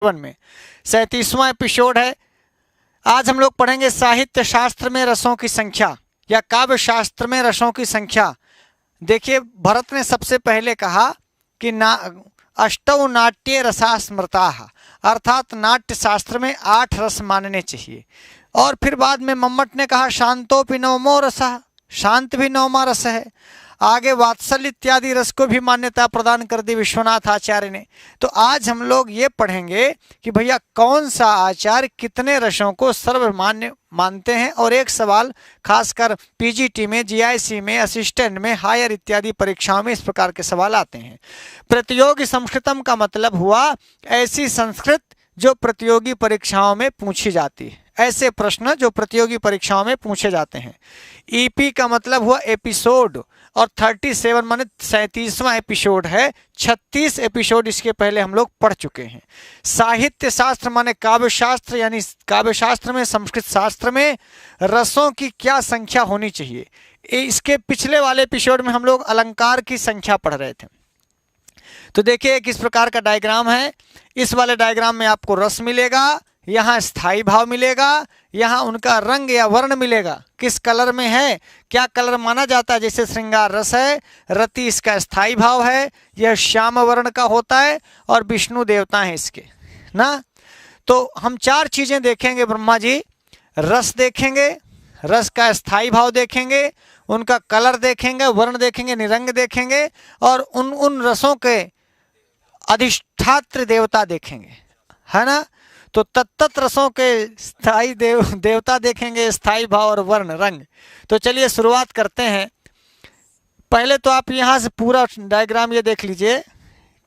में 37वां एपिसोड है। आज हम लोग पढ़ेंगे साहित्य शास्त्र में रसों की संख्या या काव्य शास्त्र में रसों की संख्या। देखिए, भरत ने सबसे पहले कहा कि अष्टौ नाट्ये रसा स्मृताः, अर्थात नाट्य शास्त्र में 8 रस मानने चाहिए। और फिर बाद में मम्मट ने कहा शांतोपि नवमो रसः, शांत भी 9वां रस है। आगे वात्सल्य इत्यादि रस को भी मान्यता प्रदान कर दी विश्वनाथ आचार्य ने। तो आज हम लोग ये पढ़ेंगे कि भैया कौन सा आचार्य कितने रसों को सर्वमान्य मानते हैं। और एक सवाल खासकर पीजीटी में, जीआईसी में, असिस्टेंट में, हायर इत्यादि परीक्षाओं में इस प्रकार के सवाल आते हैं। प्रतियोगी संस्कृतम का मतलब हुआ ऐसी संस्कृत जो प्रतियोगी परीक्षाओं में पूछी जाती है, ऐसे प्रश्न जो प्रतियोगी परीक्षाओं में पूछे जाते हैं। ईपी का मतलब हुआ एपिसोड, और 37 माने 37वां एपिसोड है। 36 एपिसोड इसके पहले हम लोग पढ़ चुके हैं। साहित्य शास्त्र माने काव्य शास्त्र, यानी काव्य शास्त्र में, संस्कृत शास्त्र में रसों की क्या संख्या होनी चाहिए। इसके पिछले वाले एपिसोड में हम लोग अलंकार की संख्या पढ़ रहे थे। तो देखिए, किस प्रकार का डायग्राम है। इस वाले डायग्राम में आपको रस मिलेगा, यहाँ स्थाई भाव मिलेगा, यहाँ उनका रंग या वर्ण मिलेगा, किस कलर में है, क्या कलर माना जाता है। जैसे श्रृंगार रस है, रति इसका स्थाई भाव है, यह श्याम वर्ण का होता है, और विष्णु देवता हैं इसके ना। तो हम 4 चीजें देखेंगे ब्रह्मा जी। रस देखेंगे, रस का स्थाई भाव देखेंगे, उनका कलर देखेंगे, वर्ण देखेंगे, निरंग देखेंगे, और उन रसों के अधिष्ठात्र देवता देखेंगे, है ना। तो तत्त रसों के स्थाई देवता देखेंगे, स्थाई भाव और वर्ण रंग। तो चलिए शुरुआत करते हैं। पहले तो आप यहाँ से पूरा डायग्राम ये देख लीजिए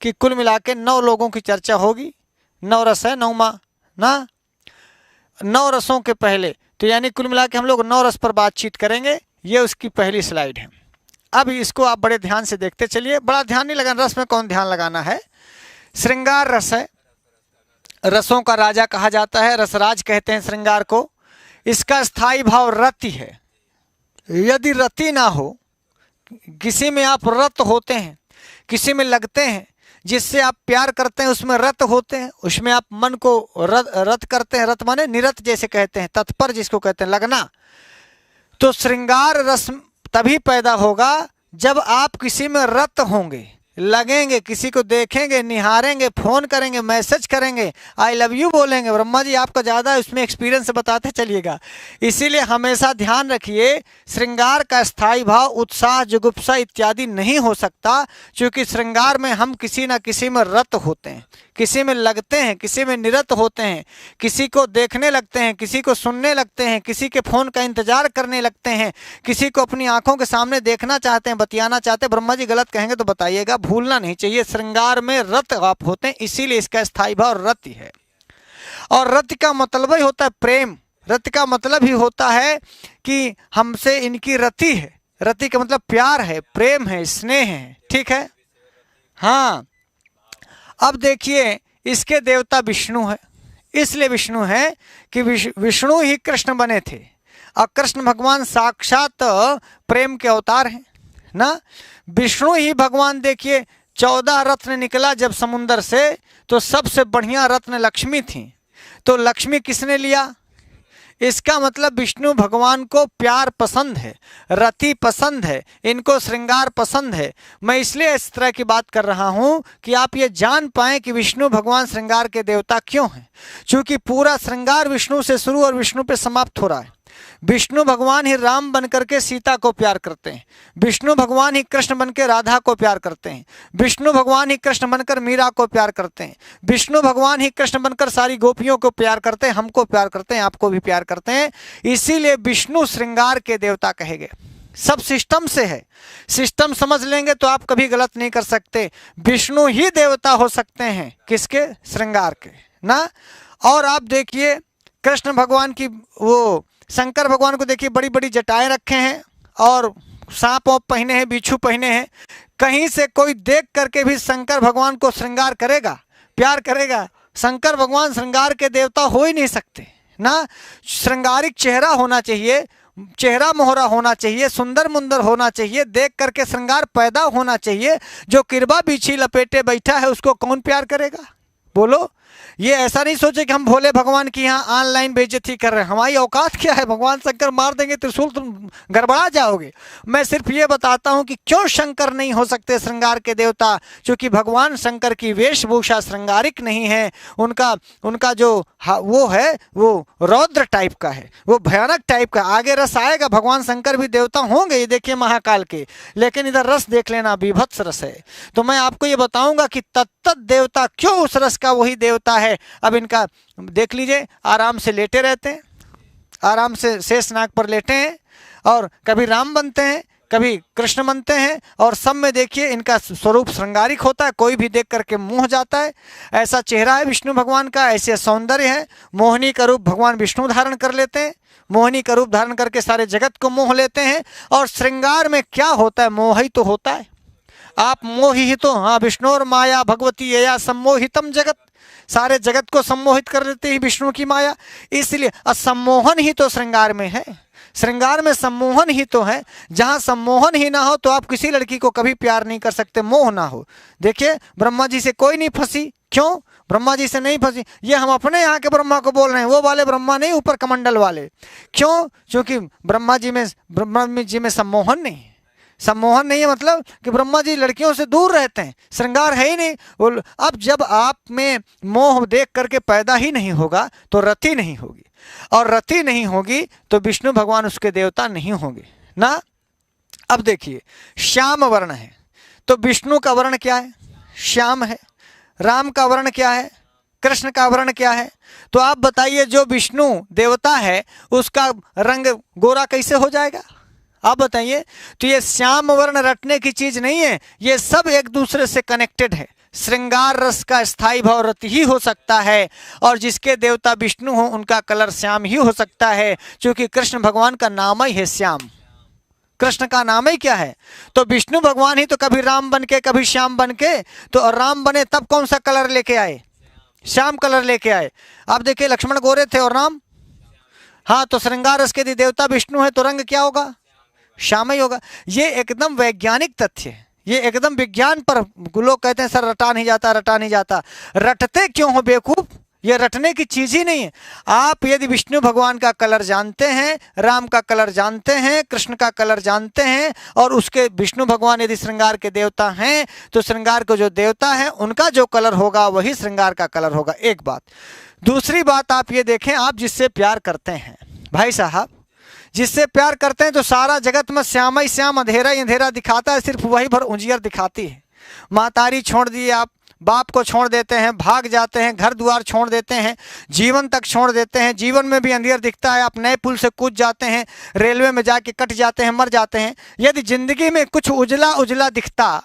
कि कुल मिला के 9 लोगों की चर्चा होगी। 9 रस है, 9वां ना, 9 रसों के पहले, तो यानी कुल मिला के हम लोग 9 रस पर बातचीत करेंगे। ये उसकी पहली स्लाइड है। अब इसको आप बड़े ध्यान से देखते चलिए, बड़ा ध्यान नहीं लगाना, रस में कौन ध्यान लगाना है। श्रृंगार रस है, रसों का राजा कहा जाता है, रसराज कहते हैं श्रृंगार को। इसका स्थाई भाव रति है। यदि रति ना हो, किसी में आप रत होते हैं, किसी में लगते हैं, जिससे आप प्यार करते हैं उसमें रत होते हैं, उसमें आप मन को रत करते हैं। रत माने निरत जैसे कहते हैं, तत्पर जिसको कहते हैं, लगना। तो श्रृंगार रस तभी पैदा होगा जब आप किसी में रत होंगे, लगेंगे, किसी को देखेंगे, निहारेंगे, फोन करेंगे, मैसेज करेंगे, आई लव यू बोलेंगे। ब्रह्मा जी आपका ज़्यादा इसमें एक्सपीरियंस बताते चलिएगा। इसीलिए हमेशा ध्यान रखिए, श्रृंगार का स्थायी भाव उत्साह, जुगुप्सा इत्यादि नहीं हो सकता, क्योंकि श्रृंगार में हम किसी न किसी में रत होते हैं, किसी में लगते हैं, किसी में निरत होते हैं, किसी को देखने लगते हैं, किसी को सुनने लगते हैं, किसी के फ़ोन का इंतजार करने लगते हैं, किसी को अपनी आंखों के सामने देखना चाहते हैं, बतियाना चाहते हैं। ब्रह्मा जी गलत कहेंगे तो बताइएगा, भूलना नहीं चाहिए। श्रृंगार में रत आप होते हैं, इसीलिए इसका स्थायी भाव रति है। और रति का मतलब ही होता है प्रेम। रति का मतलब ही होता है कि हमसे इनकी रति है। रति का मतलब प्यार है, प्रेम है, स्नेह है, ठीक है। हाँ, अब देखिए, इसके देवता विष्णु है। इसलिए विष्णु है कि विष्णु ही कृष्ण बने थे, और कृष्ण भगवान साक्षात प्रेम के अवतार हैं ना। विष्णु ही भगवान, देखिए 14 रत्न निकला जब समुंदर से, तो सबसे बढ़िया रत्न लक्ष्मी थी। तो लक्ष्मी किसने लिया? इसका मतलब विष्णु भगवान को प्यार पसंद है, रति पसंद है, इनको श्रृंगार पसंद है। मैं इसलिए इस तरह की बात कर रहा हूं कि आप ये जान पाएं कि विष्णु भगवान श्रृंगार के देवता क्यों हैं। क्योंकि पूरा श्रृंगार विष्णु से शुरू और विष्णु पे समाप्त हो रहा है। विष्णु भगवान ही राम बनकर के सीता को प्यार करते हैं, विष्णु भगवान ही कृष्ण बनकर राधा को प्यार करते हैं, विष्णु भगवान ही कृष्ण बनकर मीरा को प्यार करते हैं, विष्णु भगवान ही कृष्ण बनकर सारी गोपियों को प्यार करते हैं, हमको प्यार करते हैं, आपको भी प्यार करते हैं। इसीलिए विष्णु श्रृंगार के देवता कहे गए। सब सिस्टम से है, सिस्टम समझ लेंगे तो आप कभी गलत नहीं कर सकते। विष्णु ही देवता हो सकते हैं, किसके? श्रृंगार के ना। और आप देखिए, कृष्ण भगवान की, वो शंकर भगवान को देखिए, बड़ी बड़ी जटाएं रखे हैं, और सांप वाप पहने हैं, बिच्छू पहने हैं। कहीं से कोई देख करके भी शंकर भगवान को श्रृंगार करेगा, प्यार करेगा? शंकर भगवान श्रृंगार के देवता हो ही नहीं सकते ना। श्रृंगारिक चेहरा होना चाहिए, चेहरा मोहरा होना चाहिए, सुंदर मुंदर होना चाहिए, देख करके श्रृंगार पैदा होना चाहिए। जो किरबा बिछी लपेटे बैठा है उसको कौन प्यार करेगा? बोलो। ये ऐसा नहीं सोचे कि हम भोले भगवान की यहाँ ऑनलाइन बेइज्जती कर रहे हैं। हमारी औकात क्या है, भगवान शंकर मार देंगे त्रिशूल, तुम गड़बड़ा जाओगे। मैं सिर्फ ये बताता हूँ कि क्यों शंकर नहीं हो सकते श्रृंगार के देवता, क्योंकि भगवान शंकर की वेशभूषा श्रृंगारिक नहीं है। उनका जो वो है वो रौद्र टाइप का है, वो भयानक टाइप का। आगे रस आएगा, भगवान शंकर भी देवता होंगे, ये देखिए महाकाल के, लेकिन इधर रस देख लेना, बीभत्स रस है। तो मैं आपको ये बताऊंगा कि तत्त देवता क्यों उस रस का वही देवता है। अब इनका देख लीजिए, आराम से लेटे रहते हैं, आराम से शेषनाग पर लेटे हैं, और कभी राम बनते हैं, कभी कृष्ण बनते हैं, और सब में देखिए इनका स्वरूप श्रृंगारिक होता है, कोई भी देख करके मोह जाता है। ऐसा चेहरा है विष्णु भगवान का, ऐसे सौंदर्य है। मोहिनी का रूप भगवान विष्णु धारण कर लेते हैं, मोहिनी का रूप धारण करके सारे जगत को मोह लेते हैं। और श्रृंगार में क्या होता है, मोह ही तो होता है। आप मोहि तो, हाँ, विष्णु और माया भगवती या सम्मोहितम जगत, सारे जगत को सम्मोहित कर लेते हैं विष्णु की माया। इसलिए सम्मोहन ही तो श्रृंगार में है, श्रृंगार में सम्मोहन ही तो है। जहाँ सम्मोहन ही ना हो तो आप किसी लड़की को कभी प्यार नहीं कर सकते, मोह ना हो। देखिए ब्रह्मा जी से कोई नहीं फंसी, क्यों? ब्रह्मा जी से नहीं फंसी। ये हम अपने यहाँ के ब्रह्मा को बोल रहे हैं, वो वाले ब्रह्मा नहीं, ऊपर कमंडल वाले। क्यों? क्योंकि ब्रह्मा जी में सम्मोहन नहीं है। सम्मोहन नहीं है मतलब कि ब्रह्मा जी लड़कियों से दूर रहते हैं, श्रृंगार है ही नहीं। अब जब आप में मोह देख करके पैदा ही नहीं होगा तो रति नहीं होगी, और रति नहीं होगी तो विष्णु भगवान उसके देवता नहीं होंगे ना। अब देखिए, श्याम वर्ण है तो विष्णु का वर्ण क्या है? श्याम है। राम का वर्ण क्या है? कृष्ण का वर्ण क्या है? तो आप बताइए, जो विष्णु देवता है उसका रंग गोरा कैसे हो जाएगा? आप बताइए। तो ये श्याम वर्ण रटने की चीज नहीं है, ये सब एक दूसरे से कनेक्टेड है। श्रृंगार रस का स्थायी भाव रति ही हो सकता है, और जिसके देवता विष्णु हो उनका कलर श्याम ही हो सकता है, क्योंकि कृष्ण भगवान का नाम ही है श्याम। कृष्ण का नाम ही क्या है? तो विष्णु भगवान ही तो कभी राम बन के कभी श्याम बन के, तो राम बने तब कौन सा कलर लेके आए? श्याम कलर लेके आए। आप देखिए, लक्ष्मण गोरे थे और राम, हाँ, तो श्रृंगार रस के देवता विष्णु है तो रंग क्या होगा? श्याम ही होगा। ये एकदम वैज्ञानिक तथ्य है, ये एकदम विज्ञान पर। लोग कहते हैं सर रटा नहीं जाता, रटा नहीं जाता। रटते क्यों हो बेवकूफ? ये रटने की चीज ही नहीं है। आप यदि विष्णु भगवान का कलर जानते हैं, राम का कलर जानते हैं, कृष्ण का कलर जानते हैं, और उसके विष्णु भगवान यदि श्रृंगार के देवता हैं, तो श्रृंगार को जो देवता है उनका जो कलर होगा वही श्रृंगार का कलर होगा। एक बात। दूसरी बात आप ये देखें, आप जिससे प्यार करते हैं भाई साहब, जिससे प्यार करते हैं तो सारा जगत में श्याम ही श्याम, अंधेरा ही अंधेरा दिखाता है, सिर्फ वही भर उजियर दिखाती है। मातारी छोड़ दिए आप, बाप को छोड़ देते हैं, भाग जाते हैं, घर द्वार छोड़ देते हैं, जीवन तक छोड़ देते हैं, जीवन में भी अंधेर दिखता है। आप नए पुल से कूद जाते हैं, रेलवे में जाके कट जाते हैं, मर जाते हैं। यदि जिंदगी में कुछ उजला उजला दिखता,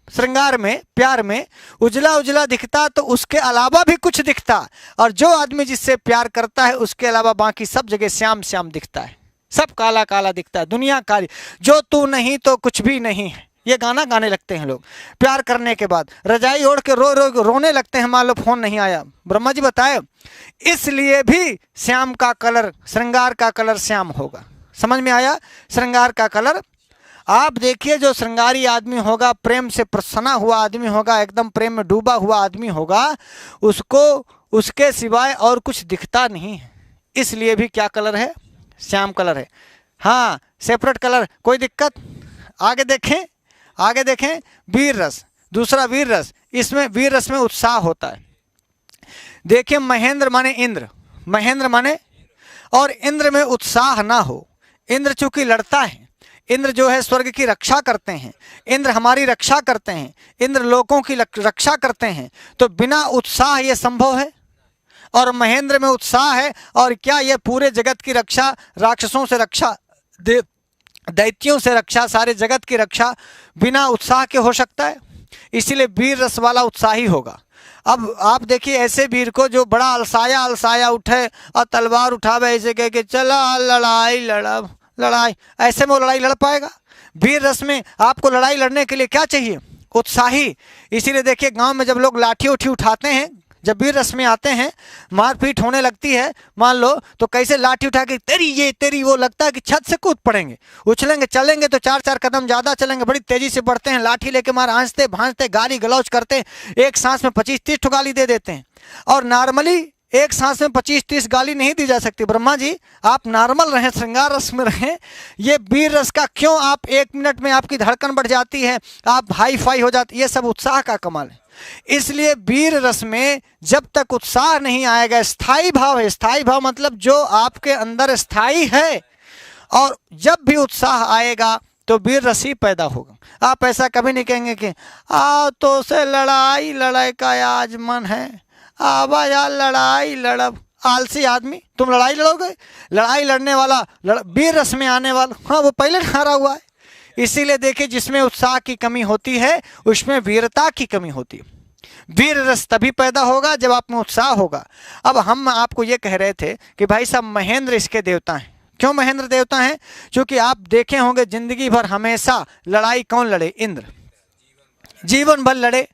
श्रृंगार में, प्यार में उजला उजला दिखता, तो उसके अलावा भी कुछ दिखता। और जो आदमी जिससे प्यार करता है उसके अलावा बाकी सब जगह श्याम श्याम दिखता है, सब काला काला दिखता है, दुनिया काली। जो तू नहीं तो कुछ भी नहीं है, ये गाना गाने लगते हैं लोग प्यार करने के बाद। रजाई ओढ़ के रोने लगते हैं, मान लो फोन नहीं आया। ब्रह्मा जी बताए, इसलिए भी श्याम का कलर, श्रृंगार का कलर श्याम होगा। समझ में आया? श्रृंगार का कलर। आप देखिए, जो श्रृंगारी आदमी होगा, प्रेम से प्रसन्ना हुआ आदमी होगा, एकदम प्रेम में डूबा हुआ आदमी होगा, उसको उसके सिवाय और कुछ दिखता नहीं है। इसलिए भी क्या कलर है? श्याम कलर है। हाँ, सेपरेट कलर, कोई दिक्कत? आगे देखें, आगे देखें, वीर रस। दूसरा वीर रस, इसमें वीर रस में उत्साह होता है। देखिए, महेंद्र माने इंद्र, महेंद्र माने, और इंद्र में उत्साह ना हो। इंद्र चूंकि लड़ता है, इंद्र जो है स्वर्ग की रक्षा करते हैं, इंद्र हमारी रक्षा करते हैं, इंद्र लोगों की रक्षा करते हैं, तो बिना उत्साह ये संभव है? और महेंद्र में उत्साह है, और क्या ये पूरे जगत की रक्षा, राक्षसों से रक्षा, दैत्यों से रक्षा, सारे जगत की रक्षा बिना उत्साह के हो सकता है? इसीलिए वीर रस वाला उत्साही होगा। अब आप देखिए ऐसे वीर को जो बड़ा अलसाया अलसाया उठे और तलवार उठावे, ऐसे कह के चला लड़ाई लड़ा, लड़ाई, ऐसे में वो लड़ाई लड़ पाएगा? वीर रस में आपको लड़ाई लड़ने के लिए क्या चाहिए? उत्साही। इसीलिए देखिए, गांव में जब लोग लाठी उठी उठाते हैं, जब वीर रस में आते हैं, मारपीट होने लगती है मान लो, तो कैसे लाठी उठा के तेरी ये तेरी वो, लगता है कि छत से कूद पड़ेंगे, उछलेंगे, चलेंगे तो 4-4 कदम ज़्यादा चलेंगे, बड़ी तेजी से बढ़ते हैं, लाठी लेके मार आंचते भांजते गाली गलौज करते हैं, एक सांस में 25-30 ठो गाली दे देते हैं। और नॉर्मली एक सांस में 25-30 गाली नहीं दी जा सकती। ब्रह्मा जी आप नॉर्मल रहें, श्रृंगार रस में रहें। ये वीर रस का क्यों आप 1 मिनट में आपकी धड़कन बढ़ जाती है, आप हाई फाई हो जाती, ये सब उत्साह का कमाल है। इसलिए वीर रस में जब तक उत्साह नहीं आएगा, स्थायी भाव है, स्थायी भाव मतलब जो आपके अंदर स्थायी है, और जब भी उत्साह आएगा तो वीर रस ही पैदा होगा। आप ऐसा कभी नहीं कहेंगे कि आ तो से लड़ाई लड़ाई का आज मन है, आवा यार लड़ाई लड़ब, आलसी आदमी तुम लड़ाई लड़ोगे? लड़ाई लड़ने वाला वीर रस में आने वाला, हाँ वो पहले हारा हुआ है। इसीलिए देखिए जिसमें उत्साह की कमी होती है उसमें वीरता की कमी होती है। वीर रस तभी पैदा होगा जब आप में उत्साह होगा। अब हम आपको ये कह रहे थे कि भाई साहब महेंद्र इसके देवता हैं। क्यों महेंद्र देवता हैं? क्योंकि आप देखे होंगे जिंदगी भर हमेशा लड़ाई कौन लड़े? इंद्र, जीवन भर लड़े,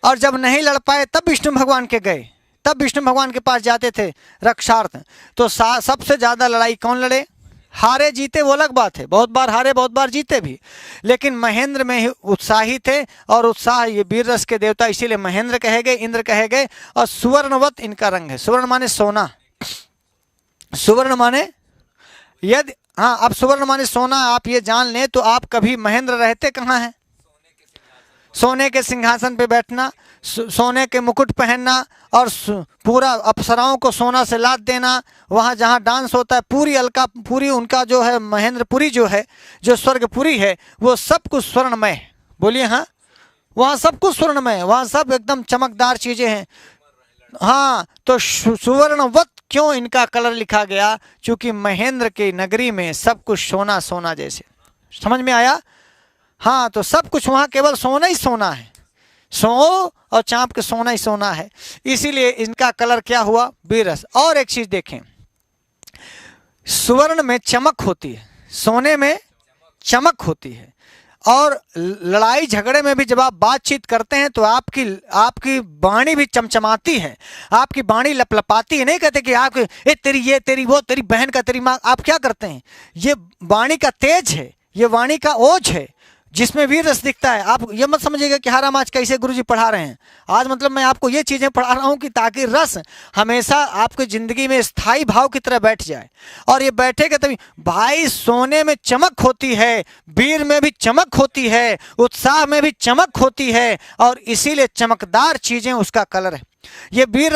और जब नहीं लड़ पाए तब विष्णु भगवान के गए, तब विष्णु भगवान के पास जाते थे रक्षार्थ। तो सबसे ज्यादा लड़ाई कौन लड़े? हारे जीते वो अलग बात है, बहुत बार हारे बहुत बार जीते भी, लेकिन महेंद्र में ही उत्साही थे, और उत्साह ये वीर रस के देवता, इसीलिए महेंद्र कहे गए, इंद्र कहे गए। और सुवर्णवत इनका रंग है। सुवर्ण माने सोना, सुवर्ण माने यदि, हाँ अब सुवर्ण माने सोना, आप ये जान लें तो आप कभी महेंद्र रहते कहाँ हैं? सोने के सिंहासन पे बैठना, सोने के मुकुट पहनना, और पूरा अप्सराओं को सोना से लाद देना, वहाँ जहाँ डांस होता है पूरी अलका पूरी उनका जो है महेंद्रपुरी जो है, जो स्वर्गपुरी है, वो सब कुछ स्वर्णमय। बोलिए हाँ, वहाँ सब कुछ स्वर्णमय, वहाँ सब एकदम चमकदार चीज़ें हैं। हाँ तो सुवर्णवत क्यों इनका कलर लिखा गया? क्योंकि महेंद्र की नगरी में सब कुछ सोना सोना जैसे। समझ में आया? हाँ तो सब कुछ वहाँ केवल सोना ही सोना है, सो और चाँप के सोना ही सोना है। इसीलिए इनका कलर क्या हुआ? वीर रस। और एक चीज देखें, सुवर्ण में चमक होती है, सोने में चमक होती है, और लड़ाई झगड़े में भी जब आप बातचीत करते हैं तो आपकी वाणी भी चमचमाती है, आपकी वाणी लपलपाती है। नहीं कहते कि आप ए तेरी ये तेरी वो तेरी बहन का तेरी माँ, आप क्या करते हैं? ये वाणी का तेज है, ये वाणी का ओज है जिसमें वीर रस दिखता है। आप ये मत समझिएगा कि हर आज कैसे गुरुजी पढ़ा रहे हैं। आज मतलब मैं आपको ये चीज़ें पढ़ा रहा हूँ कि ताकि रस हमेशा आपकी ज़िंदगी में स्थायी भाव की तरह बैठ जाए, और ये बैठेगा तभी। भाई सोने में चमक होती है, वीर में भी चमक होती है, उत्साह में भी चमक होती है, और इसीलिए चमकदार चीज़ें उसका कलर है। ये वीर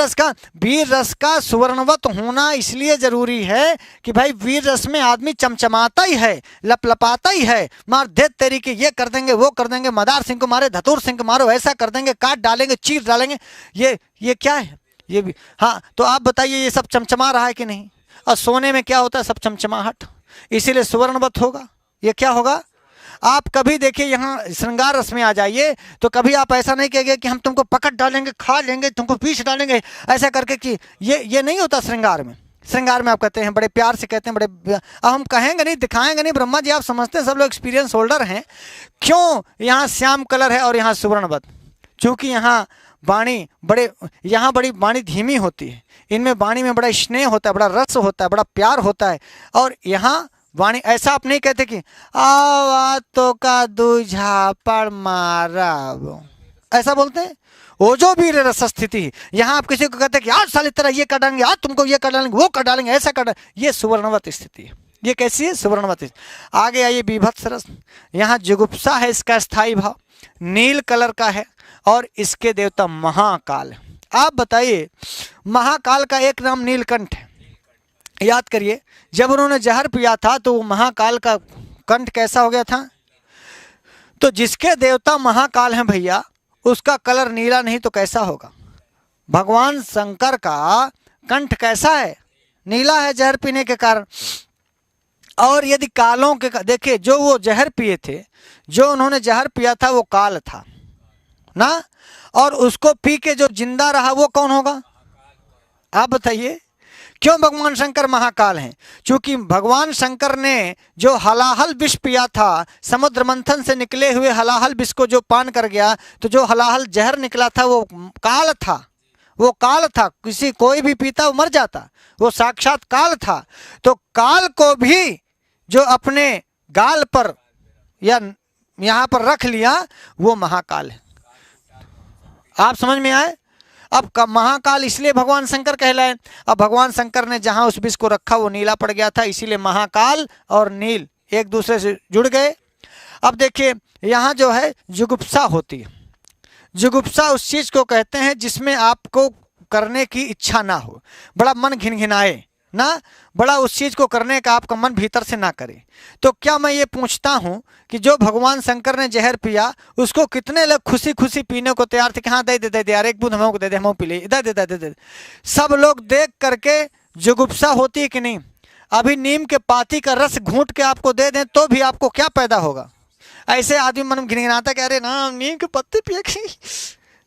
रस का सुवर्णवत होना इसलिए जरूरी है कि भाई वीर रस में आदमी चमचमाता ही है, लपलपाता ही है। मार दे तेरी के, ये कर देंगे वो कर देंगे, मदार सिंह को मारे धतूर सिंह को मारो, ऐसा कर देंगे, काट डालेंगे चीर डालेंगे। ये क्या है? ये भी हाँ। तो आप बताइए ये सब चमचमा रहा है कि नहीं? और सोने में क्या होता है? सब चमचमाहट, इसीलिए सुवर्णवत होगा। ये क्या होगा? आप कभी देखिए यहाँ श्रृंगार रस में आ जाइए तो कभी आप ऐसा नहीं कहेंगे कि हम तुमको पकड़ डालेंगे, खा लेंगे, तुमको पीछ डालेंगे, ऐसा करके कि ये नहीं होता श्रृंगार में। श्रृंगार में आप कहते हैं, बड़े प्यार से कहते हैं, बड़े अब हम कहेंगे नहीं, दिखाएंगे नहीं। ब्रह्मा जी आप समझते हैं सब लोग एक्सपीरियंस होल्डर हैं। क्यों यहाँ श्याम कलर है और यहाँ सुवर्णवत? क्योंकि यहाँ वाणी यहाँ बड़ी वाणी धीमी होती है, इनमें वाणी में बड़ा स्नेह होता है, बड़ा रस होता है, बड़ा प्यार होता है। और यहाँ वाणी ऐसा आप नहीं कहते कि तो का दूझा पर मारा, ऐसा बोलते हैं। वो जो भी रस स्थिति, यहाँ आप किसी को कहते हैं कि आज साले तरह ये कर डालेंगे, आज तुमको ये कर डालेंगे, वो कर डालेंगे, ऐसा कर डालेंगे, ये सुवर्णवत स्थिति है। ये कैसी है? सुवर्णवत। आगे आइए बीभत्स रस। यहाँ जुगुप्सा है, इसका स्थायी भाव नील कलर का है, और इसके देवता महाकाल। आप बताइए, महाकाल का एक नाम नीलकंठ है। याद करिए, जब उन्होंने जहर पिया था तो वो महाकाल का कंठ कैसा हो गया था? तो जिसके देवता महाकाल हैं भैया, उसका कलर नीला नहीं तो कैसा होगा? भगवान शंकर का कंठ कैसा है? नीला है, जहर पीने के कारण। और यदि कालों के देखिए, जो वो जहर पिए थे, जो उन्होंने जहर पिया था वो काल था ना, और उसको पी के जो जिंदा रहा वो कौन होगा? आप बताइए। क्यों भगवान शंकर महाकाल हैं? क्योंकि भगवान शंकर ने जो हलाहल विष पिया था, समुद्र मंथन से निकले हुए हलाहल विष को जो पान कर गया, तो जो हलाहल जहर निकला था वो काल था, वो काल था, किसी कोई भी पीता वो मर जाता, वो साक्षात काल था। तो काल को भी जो अपने गाल पर या यहाँ पर रख लिया वो महाकाल है। आप समझ में आए? अब महाकाल इसलिए भगवान शंकर कहलाए। अब भगवान शंकर ने जहां उस विष को रखा वो नीला पड़ गया था, इसीलिए महाकाल और नील एक दूसरे से जुड़ गए। अब देखिए यहाँ जो है जुगुप्सा होती है। जुगुप्सा उस चीज को कहते हैं जिसमें आपको करने की इच्छा ना हो, बड़ा मन घिनघिनाए ना, बड़ा उस चीज को करने का आपका मन भीतर से ना करे। तो क्या मैं ये पूछता हूँ कि जो भगवान शंकर ने जहर पिया उसको कितने लोग खुशी खुशी पीने को तैयार थे कि हाँ दे दे दे दे यार, एक बूंद हम दे दे, हम पी ले, दे दे दे दे। सब लोग देख करके जुगुप्सा होती है कि नहीं? अभी नीम के पाती का रस घूंट के आपको दे दें तो भी आपको क्या पैदा होगा? ऐसे आदमी मन घिनघिनाता कह रहे ना नीम के पत्ते पिए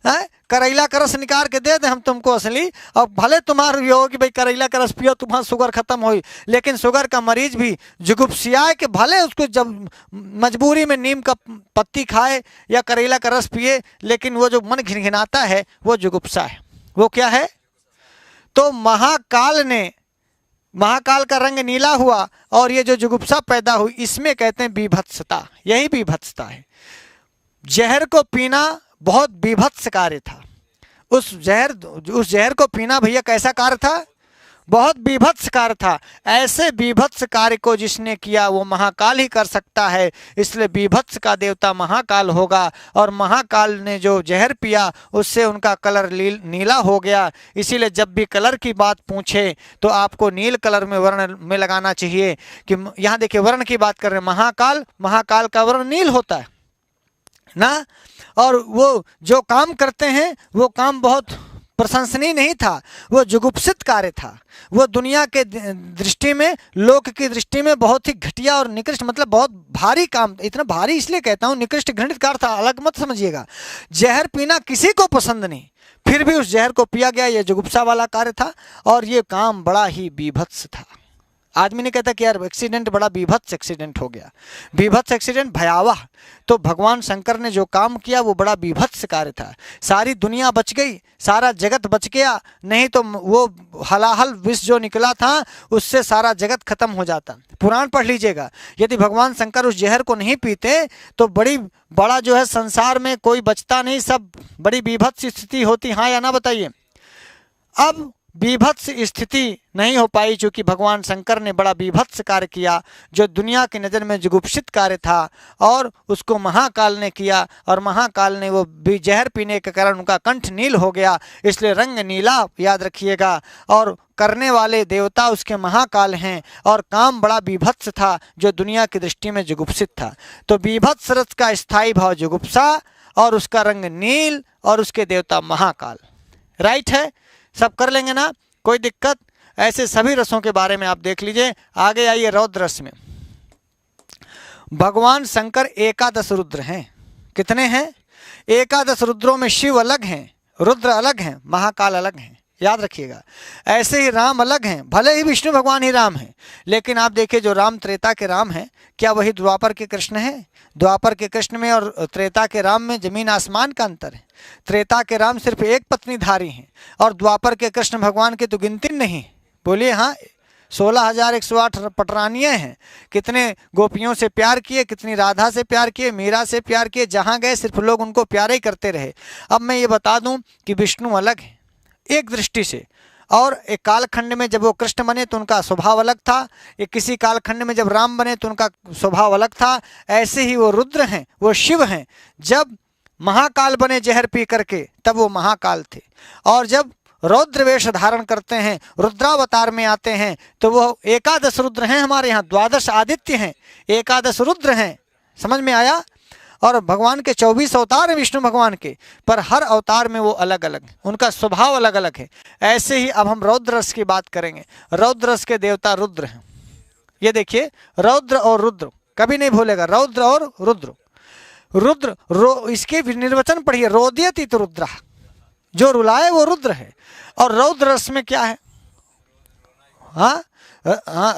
है, करेला का रस निकाल के दे दे हम तुमको असली, और भले तुम्हारा ये हो कि भाई करेला का रस पियो तुम्हारा शुगर खत्म हो, लेकिन शुगर का मरीज भी जुगुप्सियाए कि भले उसको जब मजबूरी में नीम का पत्ती खाए या करेला का रस पिए, लेकिन वो जो मन घिनघिनाता है वो जुगुप्सा है। वो क्या है? तो महाकाल का रंग नीला हुआ और ये जो जुगुप्सा पैदा हुई, इसमें कहते हैं बीभत्सता। यही बीभत्सता है। जहर को पीना बहुत बीभत्स कार्य था। उस जहर को पीना भैया कैसा कार्य था? बहुत बीभत्स कार्य था। ऐसे बीभत्स कार्य को जिसने किया वो महाकाल ही कर सकता है, इसलिए बीभत्स का देवता महाकाल होगा। और महाकाल ने जो जहर पिया उससे उनका कलर नीला हो गया। इसीलिए जब भी कलर की बात पूछे तो आपको नील कलर में वर्ण में लगाना चाहिए कि यहाँ देखिए वर्ण की बात कर रहे हैं, महाकाल का वर्ण नील होता है ना। और वो जो काम करते हैं वो काम बहुत प्रशंसनीय नहीं था, वो जुगुप्सित कार्य था। वो दुनिया के दृष्टि में, लोक की दृष्टि में बहुत ही घटिया और निकृष्ट, मतलब बहुत भारी काम। इतना भारी इसलिए कहता हूँ, निकृष्ट घृणित कार्य था, अलग मत समझिएगा। जहर पीना किसी को पसंद नहीं, फिर भी उस जहर को पिया गया, ये जुगुप्सा वाला कार्य था। और ये काम बड़ा ही बीभत्स था। आदमी ने कहता कि यार एक्सीडेंट बड़ा बीभत्स एक्सीडेंट हो गया, बीभत्स एक्सीडेंट भयावह। तो भगवान शंकर ने जो काम किया वो बड़ा बीभत्स कार्य था। सारी दुनिया बच गई, सारा जगत बच गया, नहीं तो वो हलाहल विष जो निकला था उससे सारा जगत खत्म हो जाता। पुराण पढ़ लीजिएगा, यदि भगवान शंकर उस जहर को नहीं पीते तो बड़ा जो है संसार में कोई बचता नहीं, सब बड़ी बीभत्स स्थिति होती। हाँ या ना बताइए? अब बीभत्स स्थिति नहीं हो पाई क्योंकि भगवान शंकर ने बड़ा बीभत्स कार्य किया जो दुनिया की नज़र में जुगुप्सित कार्य था, और उसको महाकाल ने किया। और महाकाल ने वो जहर पीने के कारण उनका कंठ नील हो गया, इसलिए रंग नीला याद रखिएगा। और करने वाले देवता उसके महाकाल हैं, और काम बड़ा बीभत्स था जो दुनिया की दृष्टि में जुगुप्सित था। तो बीभत्स रस का स्थायी भाव जुगुप्सा और उसका रंग नील और उसके देवता महाकाल। राइट है? सब कर लेंगे ना, कोई दिक्कत? ऐसे सभी रसों के बारे में आप देख लीजिए। आगे आइए रौद्र रस में। भगवान शंकर एकादश रुद्र हैं। कितने हैं? एकादश रुद्रों में शिव अलग हैं, रुद्र अलग हैं, महाकाल अलग हैं, याद रखिएगा। ऐसे ही राम अलग हैं, भले ही विष्णु भगवान ही राम हैं, लेकिन आप देखिए जो राम त्रेता के राम हैं, क्या वही द्वापर के कृष्ण हैं? द्वापर के कृष्ण में और त्रेता के राम में जमीन आसमान का अंतर है। त्रेता के राम सिर्फ एक पत्नीधारी हैं और द्वापर के कृष्ण भगवान की तो गिनती नहीं। बोलिए हाँ, 16,108 पटरानियाँ हैं। कितने गोपियों से प्यार किए, कितनी राधा से प्यार किए, मीरा से प्यार किए, जहाँ गए सिर्फ लोग उनको प्यार ही करते रहे। अब मैं ये बता दूं कि विष्णु अलग है एक दृष्टि से, और एक कालखंड में जब वो कृष्ण बने तो उनका स्वभाव अलग था, एक किसी कालखंड में जब राम बने तो उनका स्वभाव अलग था। ऐसे ही वो रुद्र हैं, वो शिव हैं। जब महाकाल बने जहर पी करके तब वो महाकाल थे, और जब रौद्र वेश धारण करते हैं, रुद्रावतार में आते हैं, तो वो एकादश रुद्र हैं। हमारे यहाँ 12 आदित्य हैं, एकादश रुद्र हैं। समझ में आया? और भगवान के 24 अवतार हैं विष्णु भगवान के, पर हर अवतार में वो अलग अलग हैं, उनका स्वभाव अलग अलग है। ऐसे ही अब हम रौद्र रस की बात करेंगे। रौद्र रस के देवता रुद्र हैं। ये देखिए, रौद्र और रुद्र कभी नहीं भूलेगा, रौद्र और रुद्र। इसके निर्वचन पढ़िए, रोदयति तो रुद्र, जो रुलाए वो रुद्र है। और रौद्र रस में क्या है? हाँ,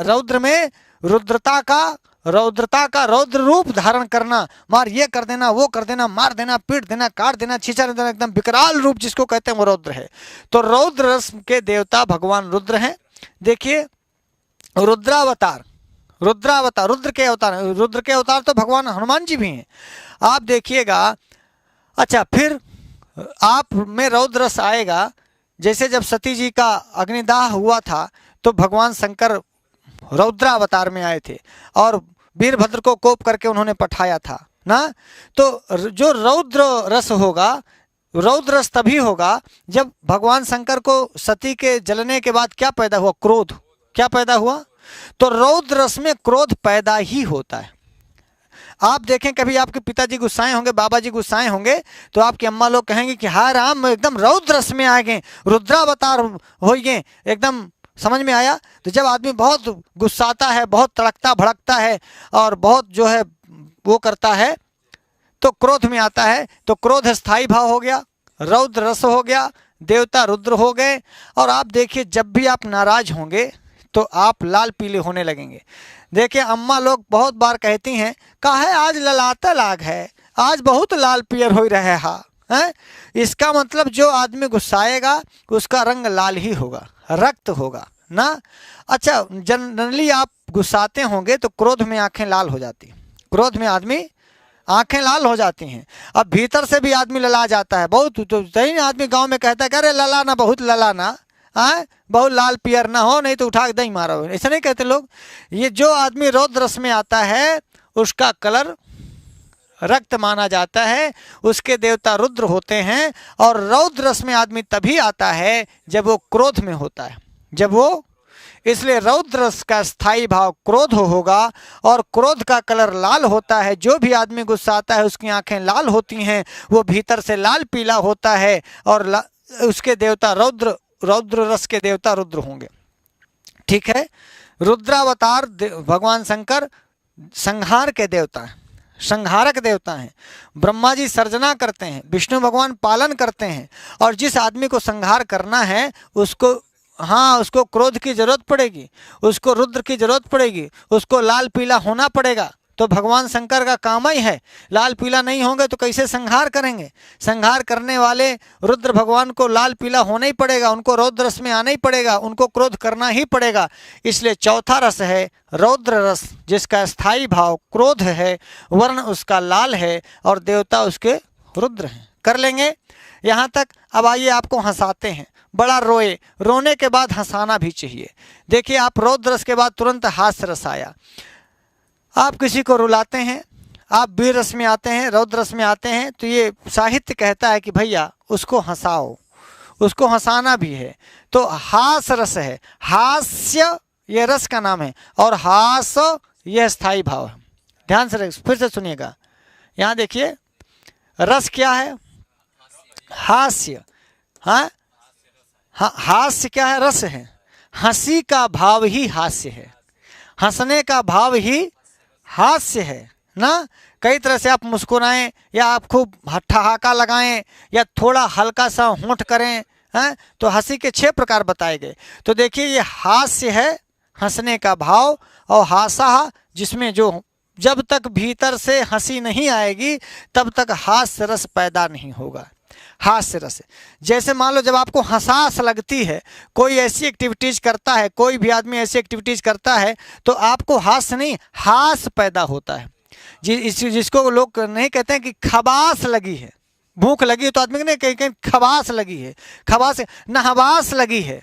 रौद्र में रुद्रता का रौद्रता का रौद्र रूप धारण करना, मार ये कर देना, वो कर देना, मार देना, पीट देना, काट देना, छींचा देना, एकदम विकराल रूप जिसको कहते हैं वो रौद्र है। तो रौद्र रस के देवता भगवान रुद्र हैं। देखिए रुद्रावतार, रुद्रावतार, रुद्र के अवतार, रुद्र के अवतार तो भगवान हनुमान जी भी हैं। आप देखिएगा। अच्छा, फिर आप में रौद्र रस आएगा। जैसे जब सती जी का अग्निदाह हुआ था तो भगवान शंकर रौद्रावतार में आए थे और वीरभद्र को कोप करके उन्होंने पठाया था ना। तो जो रौद्र रस होगा, रौद्र रस तभी होगा जब भगवान शंकर को सती के जलने के बाद क्या पैदा हुआ? क्रोध। क्या पैदा हुआ? तो रौद्र रस में क्रोध पैदा ही होता है। आप देखें कभी आपके पिताजी गुस्साए होंगे, बाबा जी गुस्साए होंगे, तो आपकी अम्मा लोग कहेंगे कि हाय राम एकदम रौद्र रस में आ गए, रुद्रावतार हो गए, एकदम समझ में आया। तो जब आदमी बहुत गुस्साता है, बहुत तड़कता भड़कता है और बहुत जो है वो करता है तो क्रोध में आता है। तो क्रोध स्थायी भाव हो गया, रौद्र रस हो गया, देवता रुद्र हो गए। और आप देखिए जब भी आप नाराज होंगे तो आप लाल पीले होने लगेंगे। देखिए अम्मा लोग बहुत बार कहती हैं काहे आज ललाता लाग है, आज बहुत लाल पियर हो रहे हैं। इसका मतलब जो आदमी गुस्साएगा उसका रंग लाल ही होगा, रक्त होगा ना। अच्छा, जनरली आप गुस्साते होंगे तो क्रोध में आंखें लाल हो जाती हैं, क्रोध में आदमी आंखें लाल हो जाती हैं। अब भीतर से भी आदमी लला जाता है बहुत। तो सही आदमी गांव में कहता है कि अरे ललाना, बहुत ललाना, बहुत लाल पियर ना हो, नहीं तो उठा के दही मारो, ऐसा नहीं कहते लोग। ये जो आदमी रौद्र रस में आता है उसका कलर रक्त माना जाता है, उसके देवता रुद्र होते हैं। और रौद्र रस में आदमी तभी आता है जब वो क्रोध में होता है, जब वो, इसलिए रौद्र रस का स्थायी भाव क्रोध होगा और क्रोध का कलर लाल होता है। जो भी आदमी गुस्सा आता है उसकी आंखें लाल होती हैं, वो भीतर से लाल पीला होता है और उसके देवता रौद्र, रौद्र रस के देवता रुद्र होंगे। ठीक है। रुद्रावतार भगवान शंकर संहार के देवता हैं, संहारक देवता हैं। ब्रह्मा जी सर्जना करते हैं, विष्णु भगवान पालन करते हैं। और जिस आदमी को संहार करना है उसको, हाँ, उसको क्रोध की जरूरत पड़ेगी, उसको रुद्र की जरूरत पड़ेगी, उसको लाल पीला होना पड़ेगा। तो भगवान शंकर का काम ही है, लाल पीला नहीं होंगे तो कैसे संहार करेंगे? संहार करने वाले रुद्र भगवान को लाल पीला होना ही पड़ेगा, उनको रौद्र रस में आना ही पड़ेगा, उनको क्रोध करना ही पड़ेगा। इसलिए चौथा रस है रौद्र रस, जिसका स्थायी भाव क्रोध है, वर्ण उसका लाल है और देवता उसके रुद्र हैं। कर लेंगे यहाँ तक। अब आइए आपको हंसाते हैं। बड़ा रोए, रोने के बाद हंसाना भी चाहिए। देखिए आप रौद्र रस के बाद तुरंत हास्य रस आया। आप किसी को रुलाते हैं, आप वीर रस में आते हैं, रौद्र रस में आते हैं, तो ये साहित्य कहता है कि भैया उसको हंसाओ, उसको हंसाना भी है। तो हास रस है, हास्य ये रस का नाम है और हास यह स्थायी भाव है। ध्यान से फिर से सुनिएगा। यहाँ देखिए रस क्या है? हास्य। हाँ, हास्य क्या है? रस है। हंसी का भाव ही हास्य है, हंसने का भाव ही हास्य है ना। कई तरह से आप मुस्कुराएं या आप खूब ठहाका लगाएं या थोड़ा हल्का सा होंठ करें, हैं, तो हंसी के 6 प्रकार बताए गए। तो देखिए ये हास्य है, हंसने का भाव, और हासा जिसमें जो जब तक भीतर से हंसी नहीं आएगी तब तक हास्य रस पैदा नहीं होगा। हास्य रस जैसे मान लो जब आपको हंसास लगती है, कोई ऐसी एक्टिविटीज करता है, कोई भी आदमी ऐसी एक्टिविटीज करता है तो आपको हास्य नहीं हास पैदा होता है। जिसको लोग नहीं कहते हैं कि खबास लगी है, भूख लगी है तो आदमी ने कहीं खबास लगी है, खबास नहवास लगी है,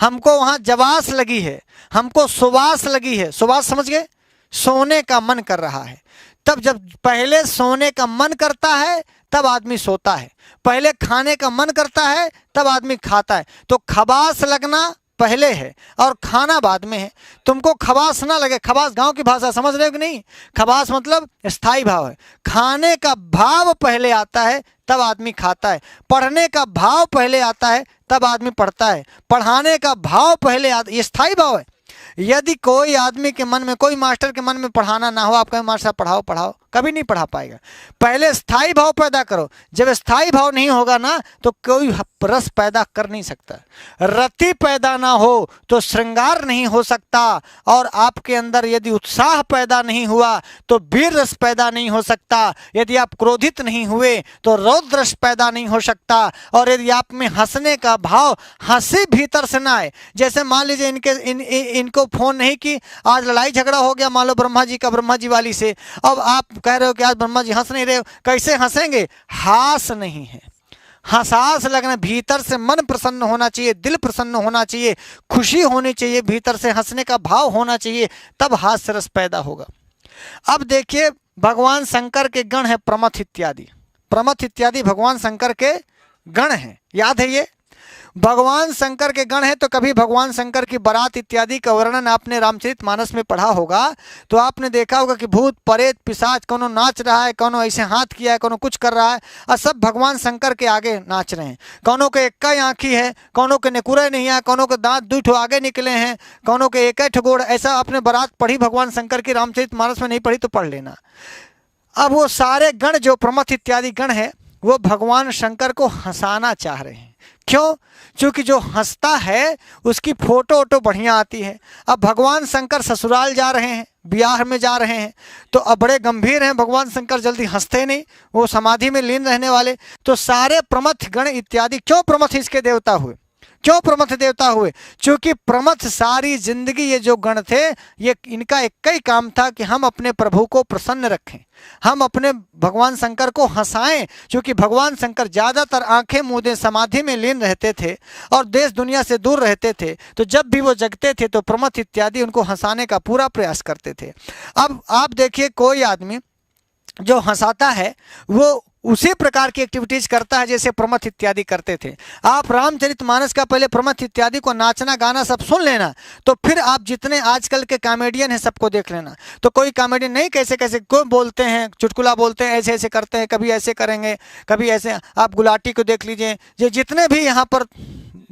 हमको वहाँ जवास लगी है, हमको सुवास लगी है। सुवास समझ गए? सोने का मन कर रहा है। तब जब पहले सोने का मन करता है तब आदमी सोता है, पहले खाने का मन करता है तब आदमी खाता है। तो खबास लगना पहले है और खाना बाद में है। तुमको खबास ना लगे, खबास गांव की भाषा समझ रहे हो कि नहीं? खबास मतलब स्थायी भाव है। खाने का भाव पहले आता है तब आदमी खाता है, पढ़ने का भाव पहले आता है तब आदमी पढ़ता है, पढ़ाने का भाव पहले आता है। ये स्थायी भाव है। यदि कोई आदमी के मन में, कोई मास्टर के मन में पढ़ाना ना हो, आप कहें मास्टर साहब पढ़ाओ पढ़ाओ, कभी नहीं पढ़ा पाएगा। पहले स्थायी भाव पैदा करो, जब स्थायी भाव नहीं होगा ना तो कोई रस पैदा कर नहीं सकता। रति पैदा ना हो तो श्रृंगार नहीं हो सकता, और आपके अंदर यदि उत्साह पैदा नहीं हुआ तो वीर रस पैदा नहीं हो सकता। यदि आप क्रोधित नहीं हुए तो रौद्र रस पैदा नहीं हो सकता। और यदि आप में हंसने का भाव, हंसी भीतर से ना आए, जैसे मान लीजिए इनको फोन नहीं कि आज लड़ाई झगड़ा हो गया मान लो ब्रह्मा जी का ब्रह्मा जी वाली से, अब आप कह रहे हो कि आज ब्रह्मा जी हंस नहीं रहे हो, कैसे हंसेंगे? हास नहीं है, हंसास लगना, भीतर से मन प्रसन्न होना चाहिए, दिल प्रसन्न होना चाहिए, खुशी होनी चाहिए, भीतर से हंसने का भाव होना चाहिए, तब हास्य रस पैदा होगा। अब देखिए भगवान शंकर के गण है प्रमथ इत्यादि, प्रमथ इत्यादि भगवान शंकर के गण हैं, याद है ये भगवान शंकर के गण है। तो कभी भगवान शंकर की बारात इत्यादि का वर्णन आपने रामचरितमानस में पढ़ा होगा, तो आपने देखा होगा कि भूत प्रेत पिशाच, कोनो नाच रहा है, कोनो ऐसे हाथ किया है, कोनो कुछ कर रहा है, और सब भगवान शंकर के आगे नाच रहे हैं। कोनो के एक ही आँखी है, कोनो के नेकुरे नहीं है, कोनो के दांत 2 ठो आगे निकले हैं, कोनो के एक ठो गोड़। ऐसा आपने बारात पढ़ी भगवान शंकर की, रामचरितमानस में नहीं पढ़ी तो पढ़ लेना। अब वो सारे गण जो प्रमथ इत्यादि गण है वो भगवान शंकर को हंसाना चाह रहे हैं। क्यों? क्योंकि जो हंसता है उसकी फोटो वोटो बढ़िया आती है। अब भगवान शंकर ससुराल जा रहे हैं, ब्याह में जा रहे हैं, तो अब बड़े गंभीर हैं भगवान शंकर, जल्दी हंसते नहीं, वो समाधि में लीन रहने वाले। तो सारे प्रमथ गण इत्यादि, क्यों प्रमथ इसके देवता हुए? क्यों प्रमथ देवता हुए? क्योंकि प्रमथ सारी जिंदगी ये जो गण थे, ये इनका एक ही काम था कि हम अपने प्रभु को प्रसन्न रखें, हम अपने भगवान शंकर को हंसाएं। क्योंकि भगवान शंकर ज़्यादातर आंखें मूंदे समाधि में लीन रहते थे और देश दुनिया से दूर रहते थे, तो जब भी वो जगते थे तो प्रमथ इत्यादि उनको हंसाने का पूरा प्रयास करते थे। अब आप देखिए कोई आदमी जो हंसाता है वो उसी प्रकार की एक्टिविटीज करता है जैसे प्रमथ इत्यादि करते थे। आप रामचरितमानस का पहले प्रमथ इत्यादि को नाचना गाना सब सुन लेना, तो फिर आप जितने आजकल के कॉमेडियन हैं सबको देख लेना। तो कोई कॉमेडियन नहीं, कैसे कैसे कोई बोलते हैं, चुटकुला बोलते हैं, ऐसे ऐसे करते हैं, कभी ऐसे करेंगे कभी ऐसे। आप गुलाटी को देख लीजिए, ये जितने भी यहाँ पर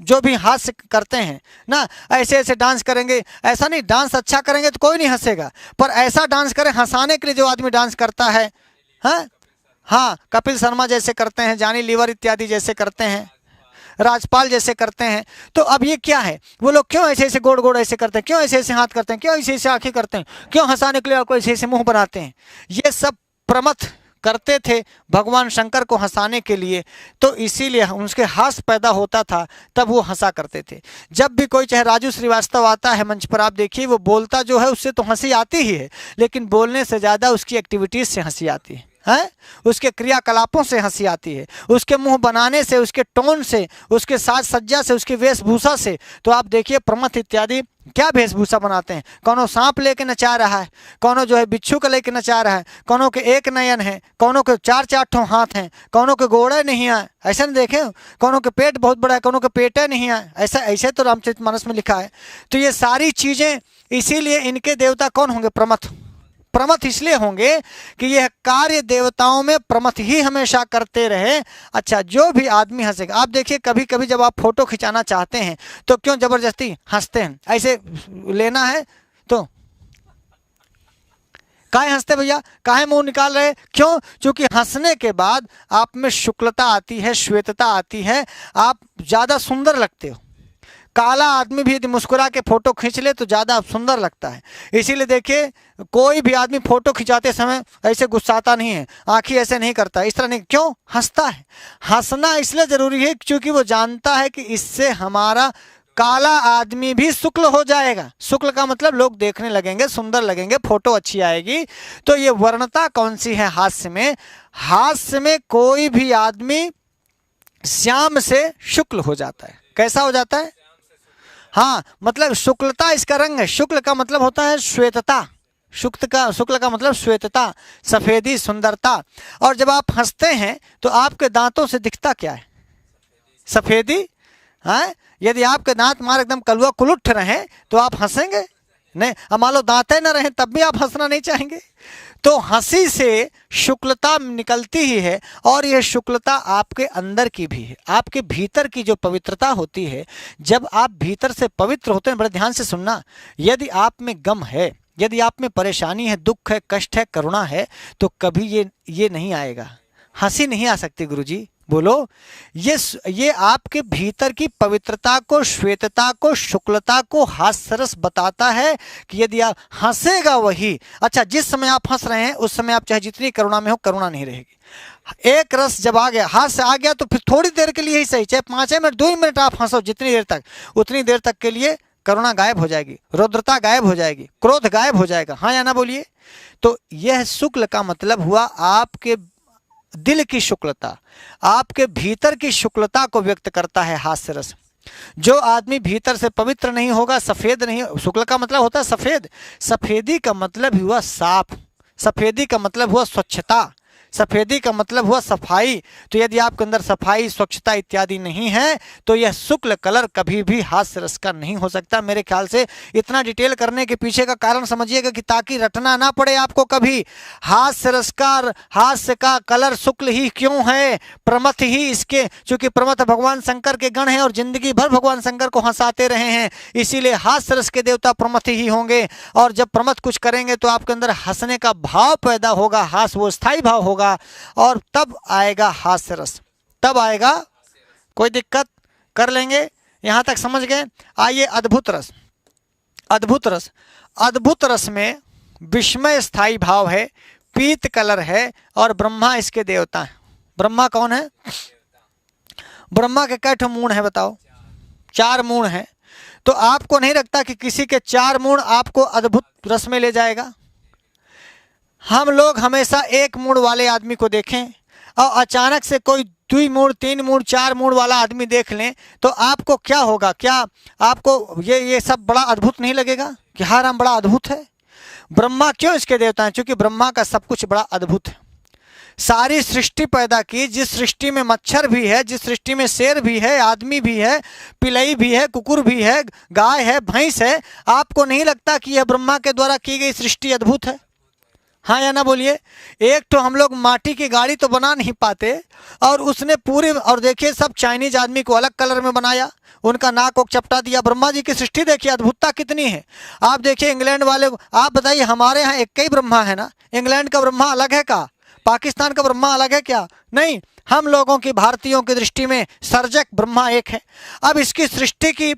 जो भी हास्य करते हैं ना, ऐसे ऐसे डांस करेंगे। ऐसा नहीं डांस अच्छा करेंगे तो कोई नहीं हंसेगा, पर ऐसा डांस करें हंसाने के लिए जो आदमी डांस करता है, हाँ कपिल शर्मा जैसे करते हैं, जानी लीवर इत्यादि जैसे करते हैं, राजपाल जैसे करते हैं। तो अब ये क्या है? वो लोग क्यों ऐसे ऐसे गोड़ गोड़ ऐसे करते हैं, क्यों ऐसे ऐसे हाथ करते हैं, क्यों ऐसे ऐसे आंखें करते हैं, क्यों हंसाने के लिए आपको ऐसे ऐसे मुंह बनाते हैं? ये सब प्रमथ करते थे भगवान शंकर को हंसाने के लिए, तो इसीलिए उसके हास्य पैदा होता था, तब वो हंसा करते थे। जब भी कोई चाहे राजू श्रीवास्तव आता है मंच पर, आप देखिए वो बोलता जो है उससे तो हंसी आती ही है, लेकिन बोलने से ज़्यादा उसकी एक्टिविटीज़ से हंसी आती है, उसके क्रियाकलापों से हंसी आती है, उसके मुंह बनाने से, उसके टोन से, उसके साज सज्जा से, उसकी वेशभूषा से। तो आप देखिए प्रमथ इत्यादि क्या वेशभूषा बनाते हैं। कोनो सांप लेके नचा रहा है, कोनो जो है बिच्छू को लेके नचा रहा है, कोनो के एक नयन है, कोनो के 4-4 ठो हाथ हैं, कोनो के गोड़े नहीं है, ऐसा नहीं देखे, कोनो के पेट बहुत बड़ा है, कोनो के पेटे नहीं है, ऐसा ऐसे तो रामचरितमानस में लिखा है। तो ये सारी चीज़ें, इसीलिए इनके देवता कौन होंगे? प्रमथ। प्रमथ इसलिए होंगे कि यह कार्य देवताओं में प्रमथ ही हमेशा करते रहे। अच्छा, जो भी आदमी हंसेगा, आप देखिए कभी कभी जब आप फोटो खिंचाना चाहते हैं तो क्यों जबरदस्ती हंसते हैं? ऐसे लेना है तो काहे हंसते भैया, काहे मुंह निकाल रहे? क्यों? क्योंकि हंसने के बाद आप में शुक्लता आती है, श्वेतता आती है, आप ज़्यादा सुंदर लगते हो। काला आदमी भी यदि मुस्कुरा के फोटो खींच ले तो ज़्यादा सुंदर लगता है। इसीलिए देखिए कोई भी आदमी फोटो खिंचाते समय ऐसे गुस्साता नहीं है, आंखें ऐसे नहीं करता, इस तरह नहीं। क्यों? हंसता है। हंसना इसलिए ज़रूरी है क्योंकि वो जानता है कि इससे हमारा काला आदमी भी शुक्ल हो जाएगा। शुक्ल का मतलब लोग देखने लगेंगे, सुंदर लगेंगे, फोटो अच्छी आएगी। तो ये वर्णता कौन सी है हास्य में? हास्य में कोई भी आदमी श्याम से शुक्ल हो जाता है। कैसा हो जाता है? हाँ, मतलब शुक्लता इसका रंग है। शुक्ल का मतलब होता है श्वेतता, शुक्ल का मतलब श्वेतता, सफेदी, सुंदरता। और जब आप हंसते हैं तो आपके दांतों से दिखता क्या है? सफेदी। हाँ, यदि आपके दांत मार एकदम कलुआ कुलुठ रहे तो आप हंसेंगे नहीं। अब मान लो दांतें न रहे तब भी आप हंसना नहीं चाहेंगे। तो हंसी से शुक्लता निकलती ही है, और यह शुक्लता आपके अंदर की भी है, आपके भीतर की जो पवित्रता होती है। जब आप भीतर से पवित्र होते हैं, बड़े ध्यान से सुनना, यदि आप में गम है, यदि आप में परेशानी है, दुख है, कष्ट है, करुणा है, तो कभी ये नहीं आएगा, हंसी नहीं आ सकती गुरुजी। बोलो, ये आपके भीतर की पवित्रता को, श्वेतता को, शुक्लता को हास्यरस बताता है कि यदि आप हंसेगा वही। अच्छा, जिस समय आप हंस रहे हैं उस समय आप चाहे जितनी करुणा में हो, करुणा नहीं रहेगी। एक रस जब आ गया, हास्य आ गया, तो फिर थोड़ी देर के लिए ही सही, चाहे 5 मिनट 2 मिनट आप हंसो, जितनी देर तक, उतनी देर तक के लिए करुणा गायब हो जाएगी, रौद्रता गायब हो जाएगी, क्रोध गायब हो जाएगा। हाँ या ना बोलिए। तो यह शुक्ल का मतलब हुआ आपके दिल की शुक्लता, आपके भीतर की शुक्लता को व्यक्त करता है हास्य रस। जो आदमी भीतर से पवित्र नहीं होगा, सफेद नहीं, शुक्ल का मतलब होता है सफेद, सफेदी का मतलब हुआ साफ, सफेदी का मतलब हुआ स्वच्छता, सफेदी का मतलब हुआ सफाई। तो यदि आपके अंदर सफाई, स्वच्छता इत्यादि नहीं है तो यह शुक्ल कलर कभी भी हास्य रस का नहीं हो सकता। मेरे ख्याल से इतना डिटेल करने के पीछे का कारण समझिएगा कि ताकि रटना ना पड़े आपको कभी। हास्य रस का, हास्य का कलर शुक्ल ही क्यों है? प्रमथ ही इसके, चूंकि प्रमथ भगवान शंकर के गण हैं और जिंदगी भर भगवान शंकर को हंसाते रहे हैं, इसीलिए हास्य रस के देवता प्रमथ ही होंगे। और जब प्रमथ कुछ करेंगे तो आपके अंदर हंसने का भाव पैदा होगा, हास्य वो स्थायी भाव होगा, और तब आएगा हास्य रस, तब आएगा। कोई दिक्कत? कर लेंगे, यहां तक समझ गए? आइए अद्भुत रस। अद्भुत रस, अद्भुत रस में विस्मय स्थायी भाव है, पीत कलर है, और ब्रह्मा इसके देवता है। ब्रह्मा कौन है? ब्रह्मा के कैठ मूण है बताओ? 4 मूण है। तो आपको नहीं लगता कि किसी के 4 मूण आपको अद्भुत रस में ले जाएगा? हम लोग हमेशा 1 मूड वाले आदमी को देखें और अचानक से कोई 2 मूड, 3 मूड, 4 मूड वाला आदमी देख लें तो आपको क्या होगा? क्या आपको ये सब बड़ा अद्भुत नहीं लगेगा कि हाँ राम बड़ा अद्भुत है? ब्रह्मा क्यों इसके देवता हैं? क्योंकि ब्रह्मा का सब कुछ बड़ा अद्भुत है। सारी सृष्टि पैदा की, जिस सृष्टि में मच्छर भी है, जिस सृष्टि में शेर भी है, आदमी भी है, पिलई भी है, कुकुर भी है, गाय है, भैंस है, आपको नहीं लगता कि यह ब्रह्मा के द्वारा की गई सृष्टि अद्भुत है? हाँ या ना बोलिए। एक तो हम लोग माटी की गाड़ी तो बना नहीं पाते, और उसने पूरे, और देखिए सब चाइनीज आदमी को अलग कलर में बनाया, उनका नाक को चपटा दिया। ब्रह्मा जी की सृष्टि देखिए, अद्भुतता कितनी है। आप देखिए इंग्लैंड वाले, आप बताइए हमारे यहाँ एक ही ब्रह्मा है ना? इंग्लैंड का ब्रह्मा अलग है क्या? पाकिस्तान का ब्रह्मा अलग है क्या? नहीं, हम लोगों की, भारतीयों की दृष्टि में सर्जक ब्रह्मा एक है। अब इसकी सृष्टि की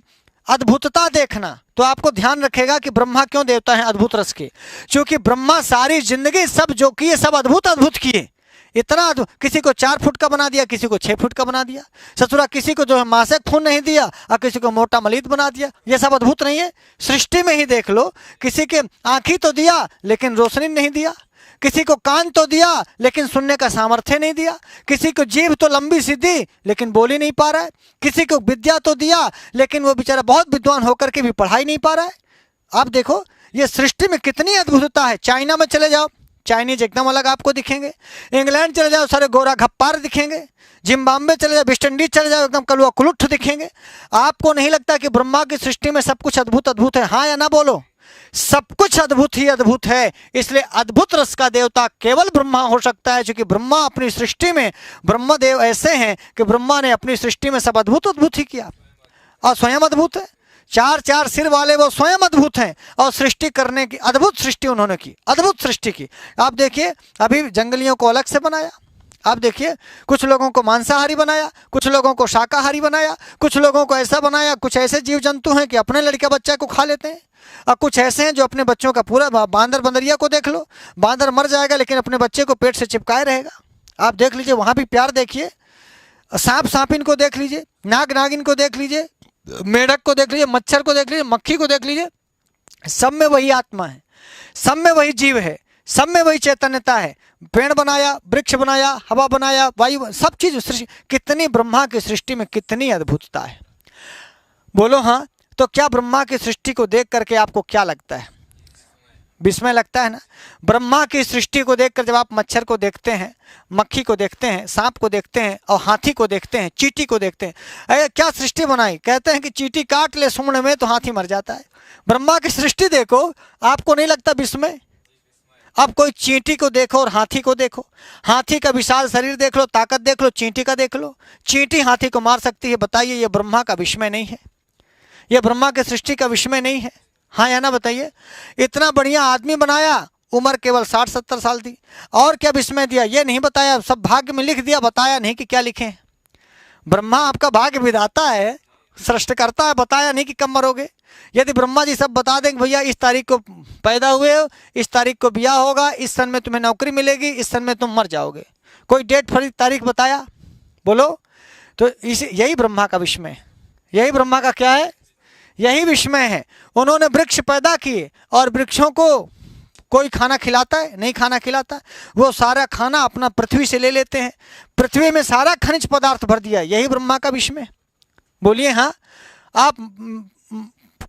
अद्भुतता देखना तो आपको ध्यान रखेगा कि ब्रह्मा क्यों देवता है अद्भुत रस के। क्योंकि ब्रह्मा सारी जिंदगी सब जो किए सब अद्भुत अद्भुत किए। इतना किसी को 4 फुट का बना दिया, किसी को 6 फुट का बना दिया, ससुरा किसी को जो है मासिक खून नहीं दिया और किसी को मोटा मलीद बना दिया। ये सब अद्भुत नहीं है? सृष्टि में ही देख लो, किसी के आंखी तो दिया लेकिन रोशनी नहीं दिया, किसी को कान तो दिया लेकिन सुनने का सामर्थ्य नहीं दिया, किसी को जीभ तो लंबी सी दी लेकिन बोल ही नहीं पा रहा है, किसी को विद्या तो दिया लेकिन वो बेचारा बहुत विद्वान होकर के भी पढ़ाई नहीं पा रहा है। आप देखो ये सृष्टि में कितनी अद्भुतता है। चाइना में चले जाओ, चाइनीज एकदम अलग आपको दिखेंगे। इंग्लैंड चले जाओ, सारे गोरा घप्पार दिखेंगे। जिम्बाब्वे चले जाओ, वेस्ट इंडीज चले जाओ, एकदम कलुआ कुलुठ दिखेंगे। आपको नहीं लगता कि ब्रह्मा की सृष्टि में सब कुछ अद्भुत अद्भुत है? हाँ या ना बोलो? सब कुछ अद्भुत ही अद्भुत है। इसलिए अद्भुत रस का देवता केवल ब्रह्मा हो सकता है, क्योंकि ब्रह्मा अपनी सृष्टि में, ब्रह्मदेव ऐसे हैं कि ब्रह्मा ने अपनी सृष्टि में सब अद्भुत अद्भुत ही किया और स्वयं अद्भुत है। 4 सिर वाले वो स्वयं अद्भुत हैं और सृष्टि करने की अद्भुत सृष्टि उन्होंने की, अद्भुत सृष्टि की। आप देखिए अभी जंगलियों को अलग से बनाया, आप देखिए कुछ लोगों को मांसाहारी बनाया, कुछ लोगों को शाकाहारी बनाया, कुछ लोगों को ऐसा बनाया, कुछ ऐसे जीव जंतु हैं कि अपने लड़का बच्चा को खा लेते हैं, और कुछ ऐसे हैं जो अपने बच्चों का पूरा, बांदर बंदरिया को देख लो, बांदर मर जाएगा लेकिन अपने बच्चे को पेट से चिपकाए रहेगा। आप देख लीजिए वहाँ भी प्यार देखिए। सांप सांपिन को देख लीजिए, नाग नागिन को देख लीजिए, मेढक को देख लीजिए, मच्छर को देख लीजिए, मक्खी को देख लीजिए, सब में वही आत्मा है, सब में वही जीव है, सब में वही चैतन्यता है। पेड़ बनाया, वृक्ष बनाया, हवा बनाया, वायु, सब चीज सृष्टि। कितनी ब्रह्मा की सृष्टि में कितनी अद्भुतता है, बोलो हाँ। तो क्या ब्रह्मा की सृष्टि को देख करके आपको क्या लगता है? विस्मय लगता है ना? ब्रह्मा की सृष्टि को देखकर जब आप मच्छर को देखते हैं, मक्खी को देखते हैं, सांप को देखते हैं और हाथी को देखते हैं, चींटी को देखते हैं, अरे क्या सृष्टि बनाई। कहते हैं कि चींटी काट ले सूंड में तो हाथी मर जाता है। ब्रह्मा की सृष्टि देखो, आपको नहीं लगता विस्मय? अब कोई चींटी को देखो और हाथी को देखो, हाथी का विशाल शरीर देख लो, ताकत देख लो, चींटी का देख लो, चींटी हाथी को मार सकती है। बताइए ये ब्रह्मा का विस्मय नहीं है? यह ब्रह्मा के सृष्टि का विस्मय नहीं है? हाँ या ना बताइए। इतना बढ़िया आदमी बनाया, उम्र केवल 60-70 साल थी। और क्या विस्मय दिया, ये नहीं बताया, सब भाग्य में लिख दिया, बताया नहीं कि क्या लिखे। ब्रह्मा आपका भाग्य विधाता है, सृष्टिकर्ता है, बताया नहीं कि कब मरोगे। यदि ब्रह्मा जी सब बता देंगे भैया इस तारीख को पैदा हुए हो, इस तारीख को ब्याह होगा, इस सन में तुम्हें नौकरी मिलेगी, इस सन में तुम मर जाओगे, कोई डेट फरी तारीख बताया? बोलो। तो इस यही ब्रह्मा का विस्मय, यही ब्रह्मा का क्या है, यही विस्मय है। उन्होंने वृक्ष पैदा किए और वृक्षों को कोई खाना खिलाता है? नहीं खाना खिलाता। वो सारा खाना अपना पृथ्वी से ले लेते हैं, पृथ्वी में सारा खनिज पदार्थ भर दिया, यही ब्रह्मा का विस्मय। बोलिए हाँ। आप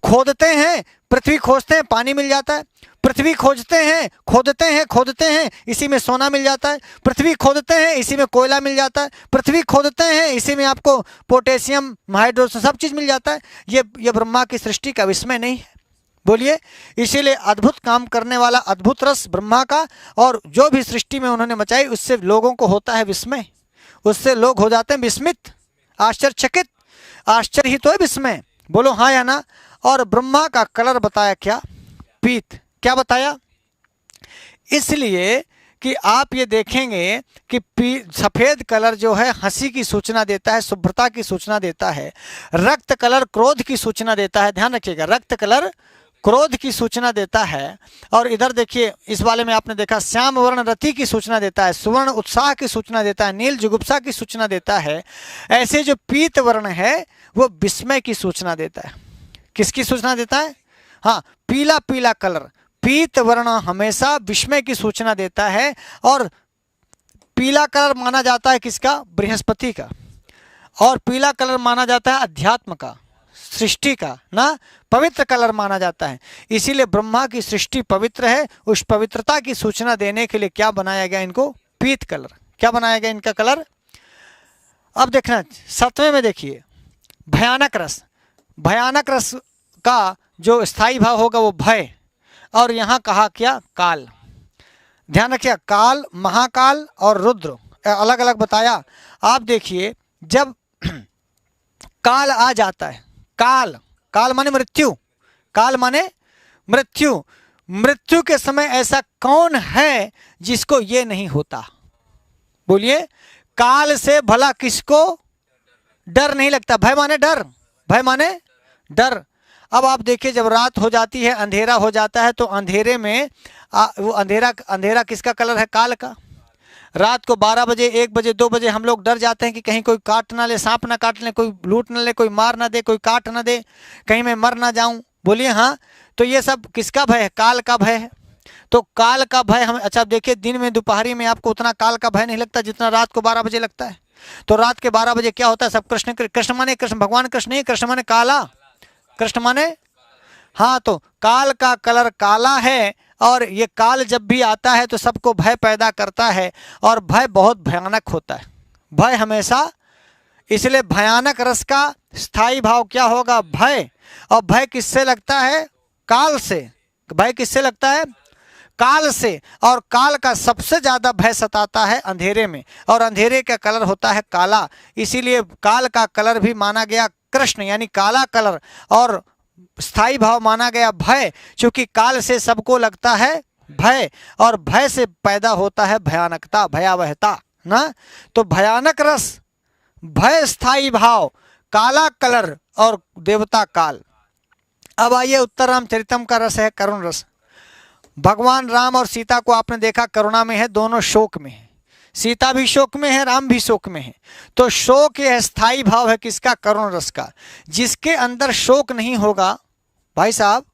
खोदते हैं, पृथ्वी खोजते हैं, पानी मिल जाता है। पृथ्वी खोजते हैं, खोदते हैं, इसी में सोना मिल जाता है। पृथ्वी खोदते हैं, इसी में कोयला मिल जाता है। पृथ्वी खोदते हैं, इसी में आपको पोटेशियम, हाइड्रोजन, सब चीज़ मिल जाता है। ये ब्रह्मा की सृष्टि का विस्मय नहीं है? बोलिए। इसीलिए अद्भुत काम करने वाला अद्भुत रस ब्रह्मा का, और जो भी सृष्टि में उन्होंने मचाई उससे लोगों को होता है विस्मय, उससे लोग हो जाते हैं विस्मित, आश्चर्यचकित। आश्चर्य ही तो है विस्मय। बोलो हाँ या ना। और ब्रह्मा का कलर बताया क्या? पीत। क्या बताया? इसलिए कि आप ये देखेंगे कि सफ़ेद कलर जो है हंसी की सूचना देता है, शुभ्रता की सूचना देता है। रक्त कलर क्रोध की सूचना देता है, ध्यान रखिएगा, रक्त कलर क्रोध की सूचना देता है। और इधर देखिए, इस वाले में आपने देखा श्याम वर्ण रति की सूचना देता है, सुवर्ण उत्साह की सूचना देता है, नील जुगुप्सा की सूचना देता है। ऐसे जो पीत वर्ण है वो विस्मय की सूचना देता है। किसकी सूचना देता है? हाँ, पीला पीला कलर, पीत वर्ण हमेशा विस्मय की सूचना देता है। और पीला कलर माना जाता है किसका? बृहस्पति का। और पीला कलर माना जाता है अध्यात्म का, सृष्टि का ना, पवित्र कलर माना जाता है। इसीलिए ब्रह्मा की सृष्टि पवित्र है। उस पवित्रता की सूचना देने के लिए क्या बनाया गया इनको? पीत कलर। क्या बनाया गया इनका कलर? अब देखना 7वें में देखिए, भयानक रस। भयानक रस का जो स्थायी भाव होगा वो भय। और यहाँ कहा क्या? काल। ध्यान रखिए, काल, महाकाल और रुद्र अलग अलग बताया। आप देखिए, जब काल आ जाता है, काल, काल माने मृत्यु, काल माने मृत्यु। मृत्यु के समय ऐसा कौन है जिसको ये नहीं होता? बोलिए। काल से भला किसको डर नहीं लगता? भय माने डर, भय माने डर। अब आप देखिए, जब रात हो जाती है, अंधेरा हो जाता है, तो अंधेरे में वो अंधेरा किसका कलर है? काल का। रात को 12 बजे, 1 बजे, 2 बजे हम लोग डर जाते हैं कि कहीं कोई काट ना ले, सांप ना काट ले, कोई लूट ना ले, कोई मार ना दे, कोई काट ना दे, कहीं मैं मर ना जाऊं। बोलिए हाँ। तो ये सब किसका भय है? काल का भय है। तो काल का भय हम, अच्छा देखिए, दिन में दोपहरी में आपको उतना काल का भय नहीं लगता जितना रात को 12 बजे लगता है। तो रात के 12 बजे क्या होता है? सब कृष्ण, कृष्ण माने कृष्ण, भगवान कृष्ण नहीं, कृष्ण माने काला, कृष्ण माने, हाँ। तो काल का कलर काला है। और ये काल जब भी आता है तो सबको भय पैदा करता है, और भय बहुत भयानक होता है, भय हमेशा। इसलिए भयानक रस का स्थायी भाव क्या होगा? भय। और भय किससे लगता है? काल से। भय किससे लगता है? काल से। और काल का सबसे ज्यादा भय सताता है अंधेरे में, और अंधेरे का कलर होता है काला। इसीलिए काल का कलर भी माना गया कृष्ण, यानी काला कलर। और स्थायी भाव माना गया भय, क्योंकि काल से सबको लगता है भय, और भय से पैदा होता है भयानकता, भयावहता ना। तो भयानक रस, भय, स्थायी भाव, काला कलर और देवता काल। अब आइए उत्तर रामचरितम का रस है करुण रस। भगवान राम और सीता को आपने देखा करुणा में है, दोनों शोक में है। सीता भी शोक में है, राम भी शोक में है। तो शोक यह स्थायी भाव है किसका? करुण रस का। जिसके अंदर शोक नहीं होगा, भाई साहब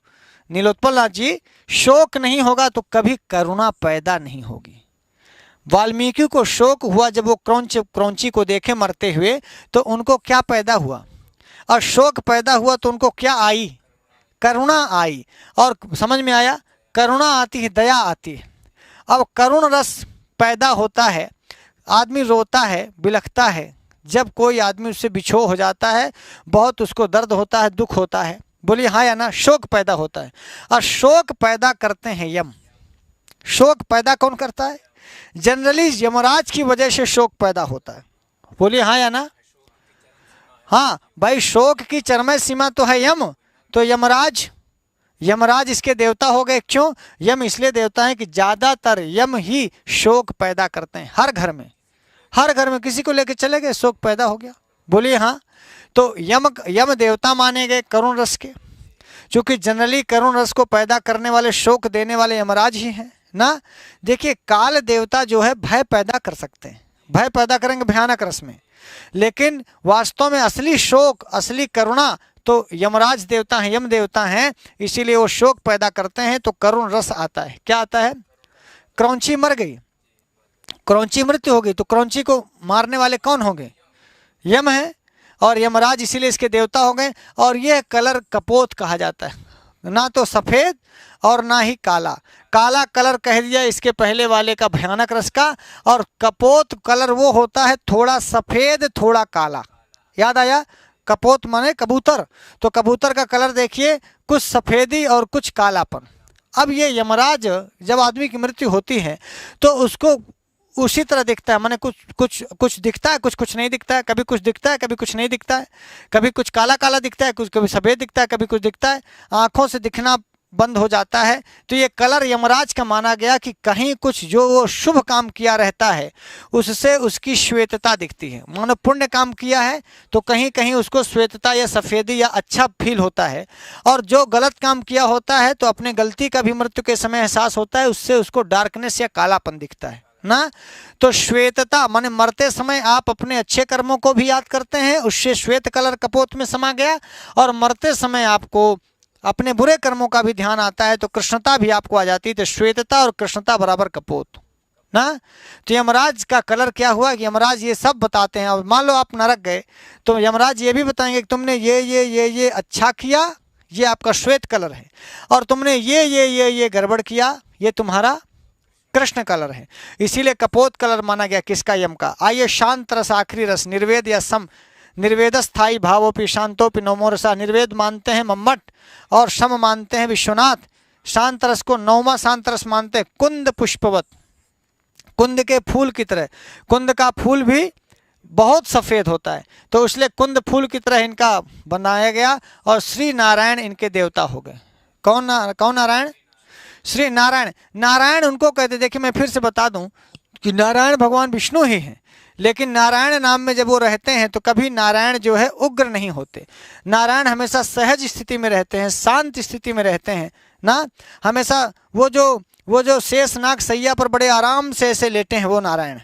नीलोत्पल नाथ जी, शोक नहीं होगा तो कभी करुणा पैदा नहीं होगी। वाल्मीकि को शोक हुआ जब वो क्रौंची को देखे मरते हुए, तो उनको क्या पैदा हुआ? और शोक पैदा हुआ तो उनको क्या आई? करुणा आई। और समझ में आया? करुणा आती है, दया आती है। अब करुण रस पैदा होता है, आदमी रोता है, बिलखता है। जब कोई आदमी उससे बिछो हो जाता है, बहुत उसको दर्द होता है, दुख होता है। बोलिए हाँ या ना। शोक पैदा होता है। और शोक पैदा करते हैं यम। शोक पैदा कौन करता है? जनरली यमराज की वजह से शोक पैदा होता है। बोलिए हाँ या ना। हाँ भाई, शोक की चरम सीमा तो है यम। तो यमराज, यमराज इसके देवता हो गए। क्यों? यम इसलिए देवता है कि ज्यादातर यम ही शोक पैदा करते हैं। हर घर में किसी को लेकर चले गए, शोक पैदा हो गया। बोलिए हाँ। तो यम देवता माने गए करुण रस के, क्योंकि जनरली करुण रस को पैदा करने वाले, शोक देने वाले यमराज ही हैं ना। देखिए काल देवता जो है भय पैदा कर सकते हैं, भय पैदा करेंगे भयानक रस में, लेकिन वास्तव में असली शोक, असली करुणा तो यमराज देवता हैं, यम देवता हैं, इसीलिए वो शोक पैदा करते हैं। तो करुण रस आता है। क्या आता है? क्रौंची मर गई, क्रौंची मृत्यु हो गई, तो क्रौंची को मारने वाले कौन होंगे? यम है, और यमराज इसीलिए इसके देवता हो गए। और यह कलर कपोत कहा जाता है, ना तो सफेद और ना ही काला। काला कलर कह दिया इसके पहले वाले का, भयानक रस का, और कपोत कलर वो होता है थोड़ा सफेद थोड़ा काला। याद आया? कपोत माने कबूतर, तो कबूतर का कलर देखिए, कुछ सफेदी और कुछ कालापन। अब ये यमराज जब आदमी की मृत्यु होती है तो उसको उसी तरह दिखता है, माने कुछ दिखता है, कुछ नहीं दिखता है, कभी कुछ दिखता है, कभी कुछ नहीं दिखता है, कभी कुछ काला काला दिखता है, कभी सफ़ेद दिखता है, कभी कुछ दिखता है, आँखों से दिखना बंद हो जाता है। तो ये कलर यमराज का माना गया कि कहीं कुछ जो वो शुभ काम किया रहता है उससे उसकी श्वेतता दिखती है। मानो पुण्य काम किया है तो कहीं कहीं उसको श्वेतता या सफ़ेदी या अच्छा फील होता है, और जो गलत काम किया होता है तो अपने गलती का भी मृत्यु के समय एहसास होता है, उससे उसको डार्कनेस या कालापन दिखता है ना। तो श्वेतता माने मरते समय आप अपने अच्छे कर्मों को भी याद करते हैं, उससे श्वेत कलर कपोत में समा गया, और मरते समय आपको अपने बुरे कर्मों का भी ध्यान आता है तो कृष्णता भी आपको आ जाती है। तो श्वेतता और कृष्णता बराबर कपोत ना। तो यमराज का कलर क्या हुआ कि यमराज ये सब बताते हैं। अब मान लो आप नरक गए तो यमराज ये भी बताएंगे कि तुमने ये अच्छा किया, ये आपका श्वेत कलर है, और तुमने ये गड़बड़ किया, ये तुम्हारा कृष्ण कलर है। इसीलिए कपोत कलर माना गया किसका? यम का। आइए शांत रस आखिरी रस, निर्वेद या सम। निर्वेद स्थायी भावोपि शांतोपि नवमो रसा। निर्वेद मानते हैं मम्मट और सम मानते हैं विश्वनाथ। शांत रस को नौमा शांत रस मानते हैं कुंद पुष्पवत, कुंद के फूल की तरह। कुंद का फूल भी बहुत सफ़ेद होता है, तो इसलिए कुंद फूल की तरह इनका बनाया गया, और श्री नारायण इनके देवता हो गए। कौन नारायण? श्री नारायण। नारायण उनको कहते, देखिए मैं फिर से बता दूं कि नारायण भगवान विष्णु ही हैं, लेकिन नारायण नाम में जब वो रहते हैं तो कभी नारायण जो है उग्र नहीं होते। नारायण हमेशा सहज स्थिति में रहते हैं, शांत स्थिति में रहते हैं ना। हमेशा वो जो शेषनाग सैया पर बड़े आराम से ऐसे लेटे हैं, वो नारायण।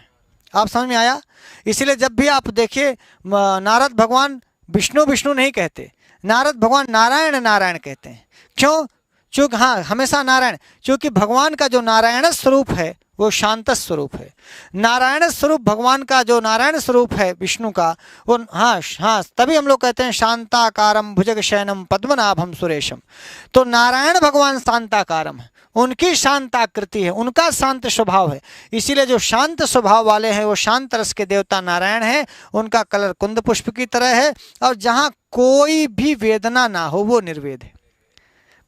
आप समझ में आया? इसीलिए जब भी आप देखिए नारद भगवान विष्णु नहीं कहते, नारद भगवान नारायण नारायण कहते हैं। क्यों? क्योंकि हाँ हमेशा नारायण, क्योंकि भगवान का जो नारायण स्वरूप है वो शांत स्वरूप है। नारायण स्वरूप भगवान का जो नारायण स्वरूप है विष्णु का, वो हाँ तभी हम लोग कहते हैं शांताकारम भुजगशयनम पद्मनाभम सुरेशम। तो नारायण भगवान शांताकारम है, उनकी शांत आकृति है, उनका शांत स्वभाव है। इसीलिए जो शांत स्वभाव वाले हैं वो शांत रस के देवता नारायण है। उनका कलर कुंद पुष्प की तरह है, और जहाँ कोई भी वेदना ना हो वो निर्वेद है।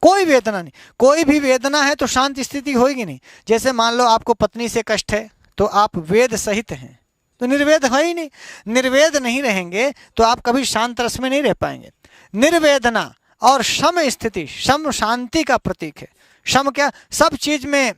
कोई वेदना नहीं, कोई भी वेदना है तो शांत स्थिति होगी नहीं। जैसे मान लो आपको पत्नी से कष्ट है तो आप वेद सहित हैं, तो निर्वेद है ही नहीं। निर्वेद नहीं रहेंगे तो आप कभी शांत रस में नहीं रह पाएंगे। निर्वेदना और शम स्थिति, शम शांति का प्रतीक है। शम क्या? सब चीज में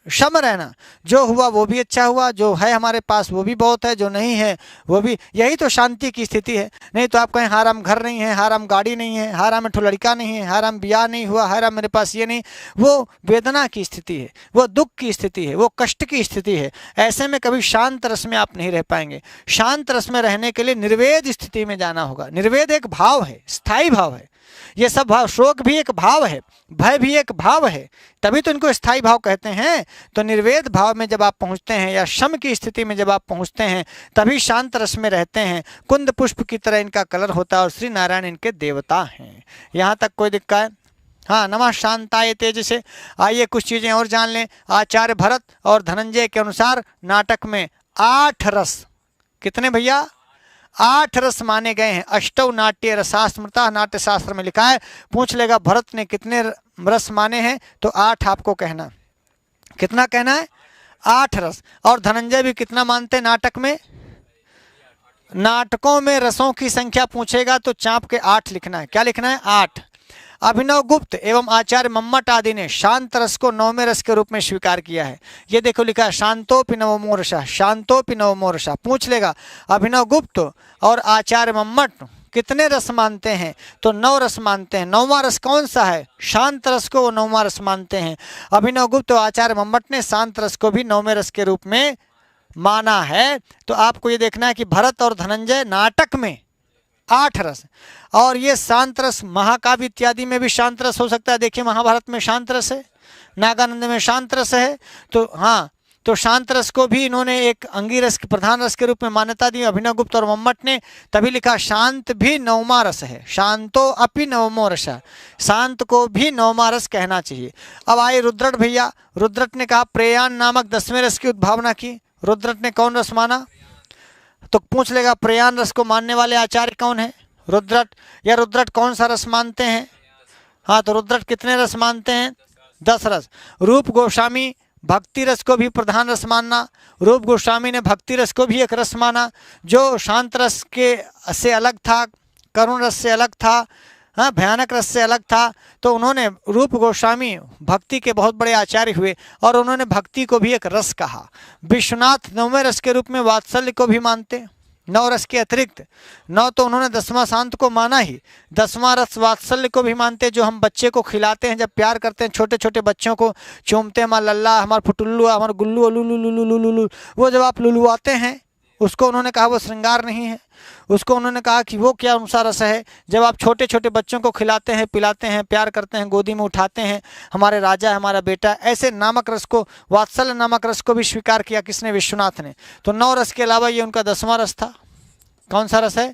शम रहना। जो हुआ वो भी अच्छा हुआ, जो है हमारे पास वो भी बहुत है, जो नहीं है वो भी, यही तो शांति की स्थिति है। नहीं तो आप कहें हाराम घर नहीं है, हाराम गाड़ी नहीं है, हाराम ठो लड़का नहीं है, हाराम ब्याह नहीं हुआ, हाराम मेरे पास ये नहीं, वो वेदना की स्थिति है, वो दुख की स्थिति है, वो कष्ट की स्थिति है। ऐसे में कभी शांत रस में आप नहीं रह पाएंगे। शांत रस में रहने के लिए निर्वेद स्थिति में जाना होगा। निर्वेद एक भाव है, स्थायी भाव है। ये सब भाव, शोक भी एक भाव है, भय भी एक भाव है, तभी तो इनको स्थायी भाव कहते हैं। तो निर्वेद भाव में जब आप पहुंचते हैं या शम की स्थिति में जब आप पहुंचते हैं तभी शांत रस में रहते हैं। कुंद पुष्प की तरह इनका कलर होता है, और श्री नारायण इनके देवता हैं। यहाँ तक कोई दिक्कत है? हाँ, नमः शांताय तेज से। आइए कुछ चीज़ें और जान लें। आचार्य भरत और धनंजय के अनुसार नाटक में 8 रस, कितने भैया? 8 रस माने गए हैं। अष्टौ नाट्य रसास्मृता नाट्य शास्त्र में लिखा है। पूछ लेगा भरत ने कितने रस माने हैं तो 8 आपको कहना। कितना कहना है? 8 रस। और धनंजय भी कितना मानते हैं नाटक में? नाटकों में रसों की संख्या पूछेगा तो चाप के 8 लिखना है। क्या लिखना है? 8। अभिनव गुप्त एवं आचार्य मम्मट आदि ने शांत रस को नवमे रस के रूप में स्वीकार किया है। ये देखो लिखा है शांतोपि नवमो रसः, शांतोपि नवमो रसः। पूछ लेगा अभिनव गुप्त और आचार्य मम्मट कितने रस मानते हैं, तो 9 रस मानते हैं। 9वां रस कौन सा है? शांत रस को वो 9वां रस मानते हैं। अभिनव गुप्त और आचार्य मम्मट ने शांत रस को भी 9वें रस के रूप में माना है। तो आपको ये देखना है कि भरत और धनंजय नाटक में 8 रस, और ये शांत रस महाकाव्य इत्यादि में भी शांत रस हो सकता है। देखिए महाभारत में शांत रस है, नागानंद में शांत रस है। तो हाँ, तो शांत रस को भी इन्होंने एक अंगिरस के प्रधान रस के रूप में मान्यता दी अभिनव गुप्त और मम्मट ने। तभी लिखा शांत भी 9वां रस है, शांतो अपि नवमो रस, शांत को भी 9वां रस कहना चाहिए। अब आए रुद्रट भैया। रुद्रट ने कहा प्रेयान नामक 10वें रस की उद्भावना की। रुद्रट ने कौन रस माना? तो पूछ लेगा प्रयाण रस को मानने वाले आचार्य कौन है? रुद्रट। या रुद्रट कौन सा रस मानते हैं? हाँ, तो रुद्रट कितने रस मानते हैं? 10 रस। रूप गोस्वामी भक्ति रस को भी प्रधान रस मानना। रूप गोस्वामी ने भक्ति रस को भी एक रस माना जो शांत रस के से अलग था, करुण रस से अलग था, हाँ, भयानक रस से अलग था। तो उन्होंने रूप गोस्वामी भक्ति के बहुत बड़े आचार्य हुए और उन्होंने भक्ति को भी एक रस कहा। विश्वनाथ 9वें रस के रूप में वात्सल्य को भी मानते। 9 रस के अतिरिक्त 9 तो उन्होंने 10वां शांत को माना ही, 10वां रस वात्सल्य को भी मानते, जो हम बच्चे को खिलाते हैं, जब प्यार करते हैं, छोटे छोटे बच्चों को चूमते हैं, हमारा लल्ला, हमारा फुटुल्लू, हमारा गुल्लू, लुलू लुलू लुलू लुलू, वो जब आप लुलुआते हैं उसको उन्होंने कहा वो श्रृंगार नहीं है। उसको उन्होंने कहा कि वो क्या उनसा रस है। जब आप छोटे छोटे बच्चों को खिलाते हैं, पिलाते हैं, प्यार करते हैं, गोदी में उठाते हैं, हमारे राजा, हमारा बेटा, ऐसे नामक रस को, वात्सल्य नामक रस को भी स्वीकार किया किसने? विश्वनाथ ने। तो 9 रस के अलावा ये उनका 10वां रस था। कौन सा रस है?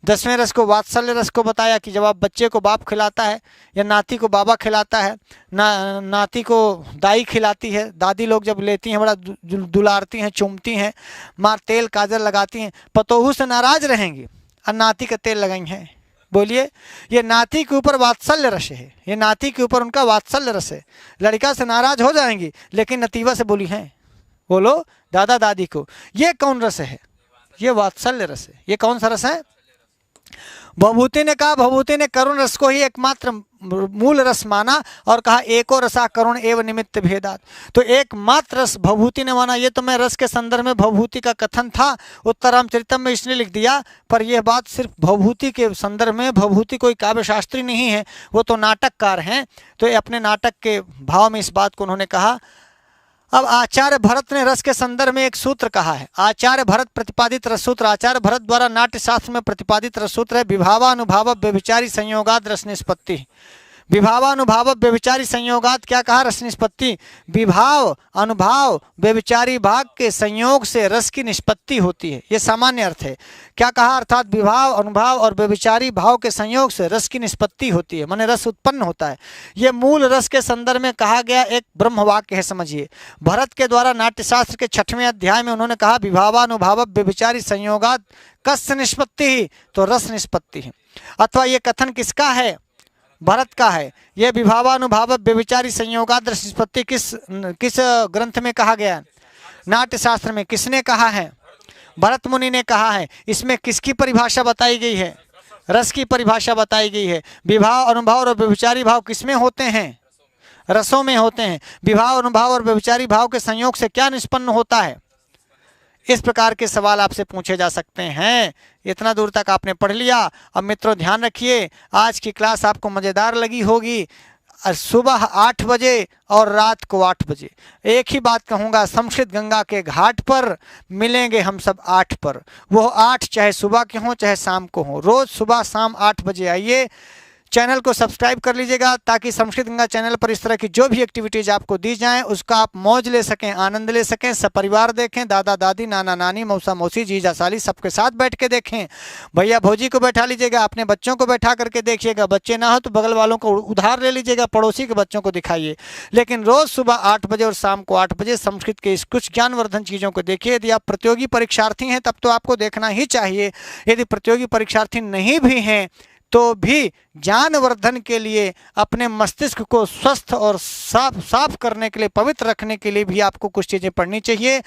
10वें रस को वात्सल्य रस को बताया कि जब आप बच्चे को बाप खिलाता है या नाती को बाबा खिलाता है, नाती को दाई खिलाती है, दादी लोग जब लेती हैं बड़ा दुलारती हैं, चूमती हैं, माँ तेल काजल लगाती हैं, पतोहू से नाराज रहेंगी और नाती का तेल लगाई हैं। बोलिए, ये नाती के ऊपर वात्सल्य रस है, ये नाती के ऊपर उनका वात्सल्य रस है। लड़का से नाराज हो जाएंगी लेकिन नतीवा से बोली हैं, बोलो दादा दादी को। ये कौन रस है? ये वात्सल्य रस है। ये कौन सा रस है? भभूति ने कहा, भभूति ने करुण रस को ही एकमात्र मूल रस माना और कहा एको रसा करुण एवं निमित्त भेदात। तो एकमात्र रस भभूति ने माना। ये तो मैं रस के संदर्भ में भभूति का कथन था, उत्तरामचरितम में इसने लिख दिया, पर यह बात सिर्फ भभूति के संदर्भ में। भभूति कोई काव्य शास्त्री नहीं है, वो तो नाटककार हैं। तो अपने नाटक के भाव में इस बात को उन्होंने कहा। अब आचार्य भरत ने रस के संदर्भ में एक सूत्र कहा है, आचार्य भरत प्रतिपादित रस सूत्र। आचार्य भरत द्वारा नाट्य शास्त्र में प्रतिपादित रस सूत्र है विभावानुभाव व्यभिचारी संयोगाद रस निष्पत्ति। विभावानुभाव व्यभिचारी संयोगात क्या कहा? रस निष्पत्ति। विभाव अनुभाव व्यभिचारी भाग के संयोग से रस की निष्पत्ति होती है, ये सामान्य अर्थ है। क्या कहा? अर्थात विभाव अनुभाव और व्यभिचारी भाव के संयोग से रस की निष्पत्ति होती है, माने रस उत्पन्न होता है। ये मूल रस के संदर्भ में कहा गया एक ब्रह्म वाक्य है, समझिए। भरत के द्वारा नाट्यशास्त्र के 6वें अध्याय में उन्होंने कहा विभावानुभाव व्यभिचारी संयोगात कस्य निष्पत्ति ही, तो रस निष्पत्ति है। अथवा ये कथन किसका है? भरत का है। यह विभावानुभाव व्यभिचारी संयोगाद रस निष्पत्ति किस ग्रंथ में कहा गया? नाट्य शास्त्र में। किसने कहा है? भरत मुनि ने कहा है। इसमें किसकी परिभाषा बताई गई है? रस की परिभाषा बताई गई है। विभाव अनुभाव और व्यभिचारी भाव किसमें होते हैं? रसों में होते हैं। विभाव अनुभाव और व्यभिचारी भाव के संयोग से क्या निष्पन्न होता है? इस प्रकार के सवाल आपसे पूछे जा सकते हैं। इतना दूर तक आपने पढ़ लिया। अब मित्रों ध्यान रखिए, आज की क्लास आपको मज़ेदार लगी होगी। सुबह 8 बजे और रात को 8 बजे एक ही बात कहूँगा, संस्कृत गंगा के घाट पर मिलेंगे हम सब 8 पर। वो 8 चाहे सुबह के हों चाहे शाम को हों, रोज़ सुबह शाम 8 बजे आइए। चैनल को सब्सक्राइब कर लीजिएगा ताकि संस्कृत गंगा चैनल पर इस तरह की जो भी एक्टिविटीज़ आपको दी जाएं उसका आप मौज ले सकें, आनंद ले सकें, सपरिवार देखें, दादा दादी, नाना नानी, मौसा मौसी, जीजा साली सबके साथ बैठ के देखें। भैया भौजी को बैठा लीजिएगा, अपने बच्चों को बैठा करके देखिएगा। बच्चे ना हो तो बगल वालों को उधार ले लीजिएगा, पड़ोसी के बच्चों को दिखाइए। लेकिन रोज़ सुबह 8 बजे और शाम को 8 बजे संस्कृत के इस कुछ ज्ञानवर्धन चीज़ों को देखिए। यदि आप प्रतियोगी परीक्षार्थी हैं तब तो आपको देखना ही चाहिए। यदि प्रतियोगी परीक्षार्थी नहीं भी हैं तो भी ज्ञानवर्धन के लिए, अपने मस्तिष्क को स्वस्थ और साफ करने के लिए, पवित्र रखने के लिए भी आपको कुछ चीज़ें पढ़नी चाहिए।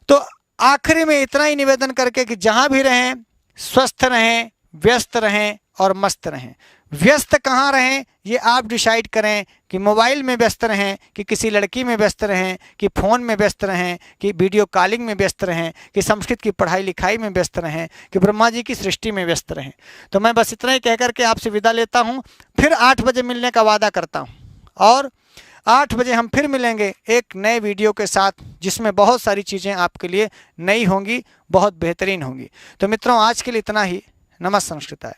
तो आखिरी में इतना ही निवेदन करके कि जहाँ भी रहें स्वस्थ रहें, व्यस्त रहें और मस्त रहें। व्यस्त कहाँ रहें ये आप डिसाइड करें कि मोबाइल में व्यस्त रहें कि किसी लड़की में व्यस्त रहें कि फ़ोन में व्यस्त रहें कि वीडियो कॉलिंग में व्यस्त रहें कि संस्कृत की पढ़ाई लिखाई में व्यस्त रहें कि ब्रह्मा जी की सृष्टि में व्यस्त रहें। तो मैं बस इतना ही कह करके आपसे विदा लेता हूँ। फिर 8 बजे मिलने का वादा करता हूँ और 8 बजे हम फिर मिलेंगे एक नए वीडियो के साथ, जिसमें बहुत सारी चीज़ें आपके लिए नई होंगी, बहुत बेहतरीन होंगी। तो मित्रों, आज के लिए इतना ही। नमस्ते संस्कृताय।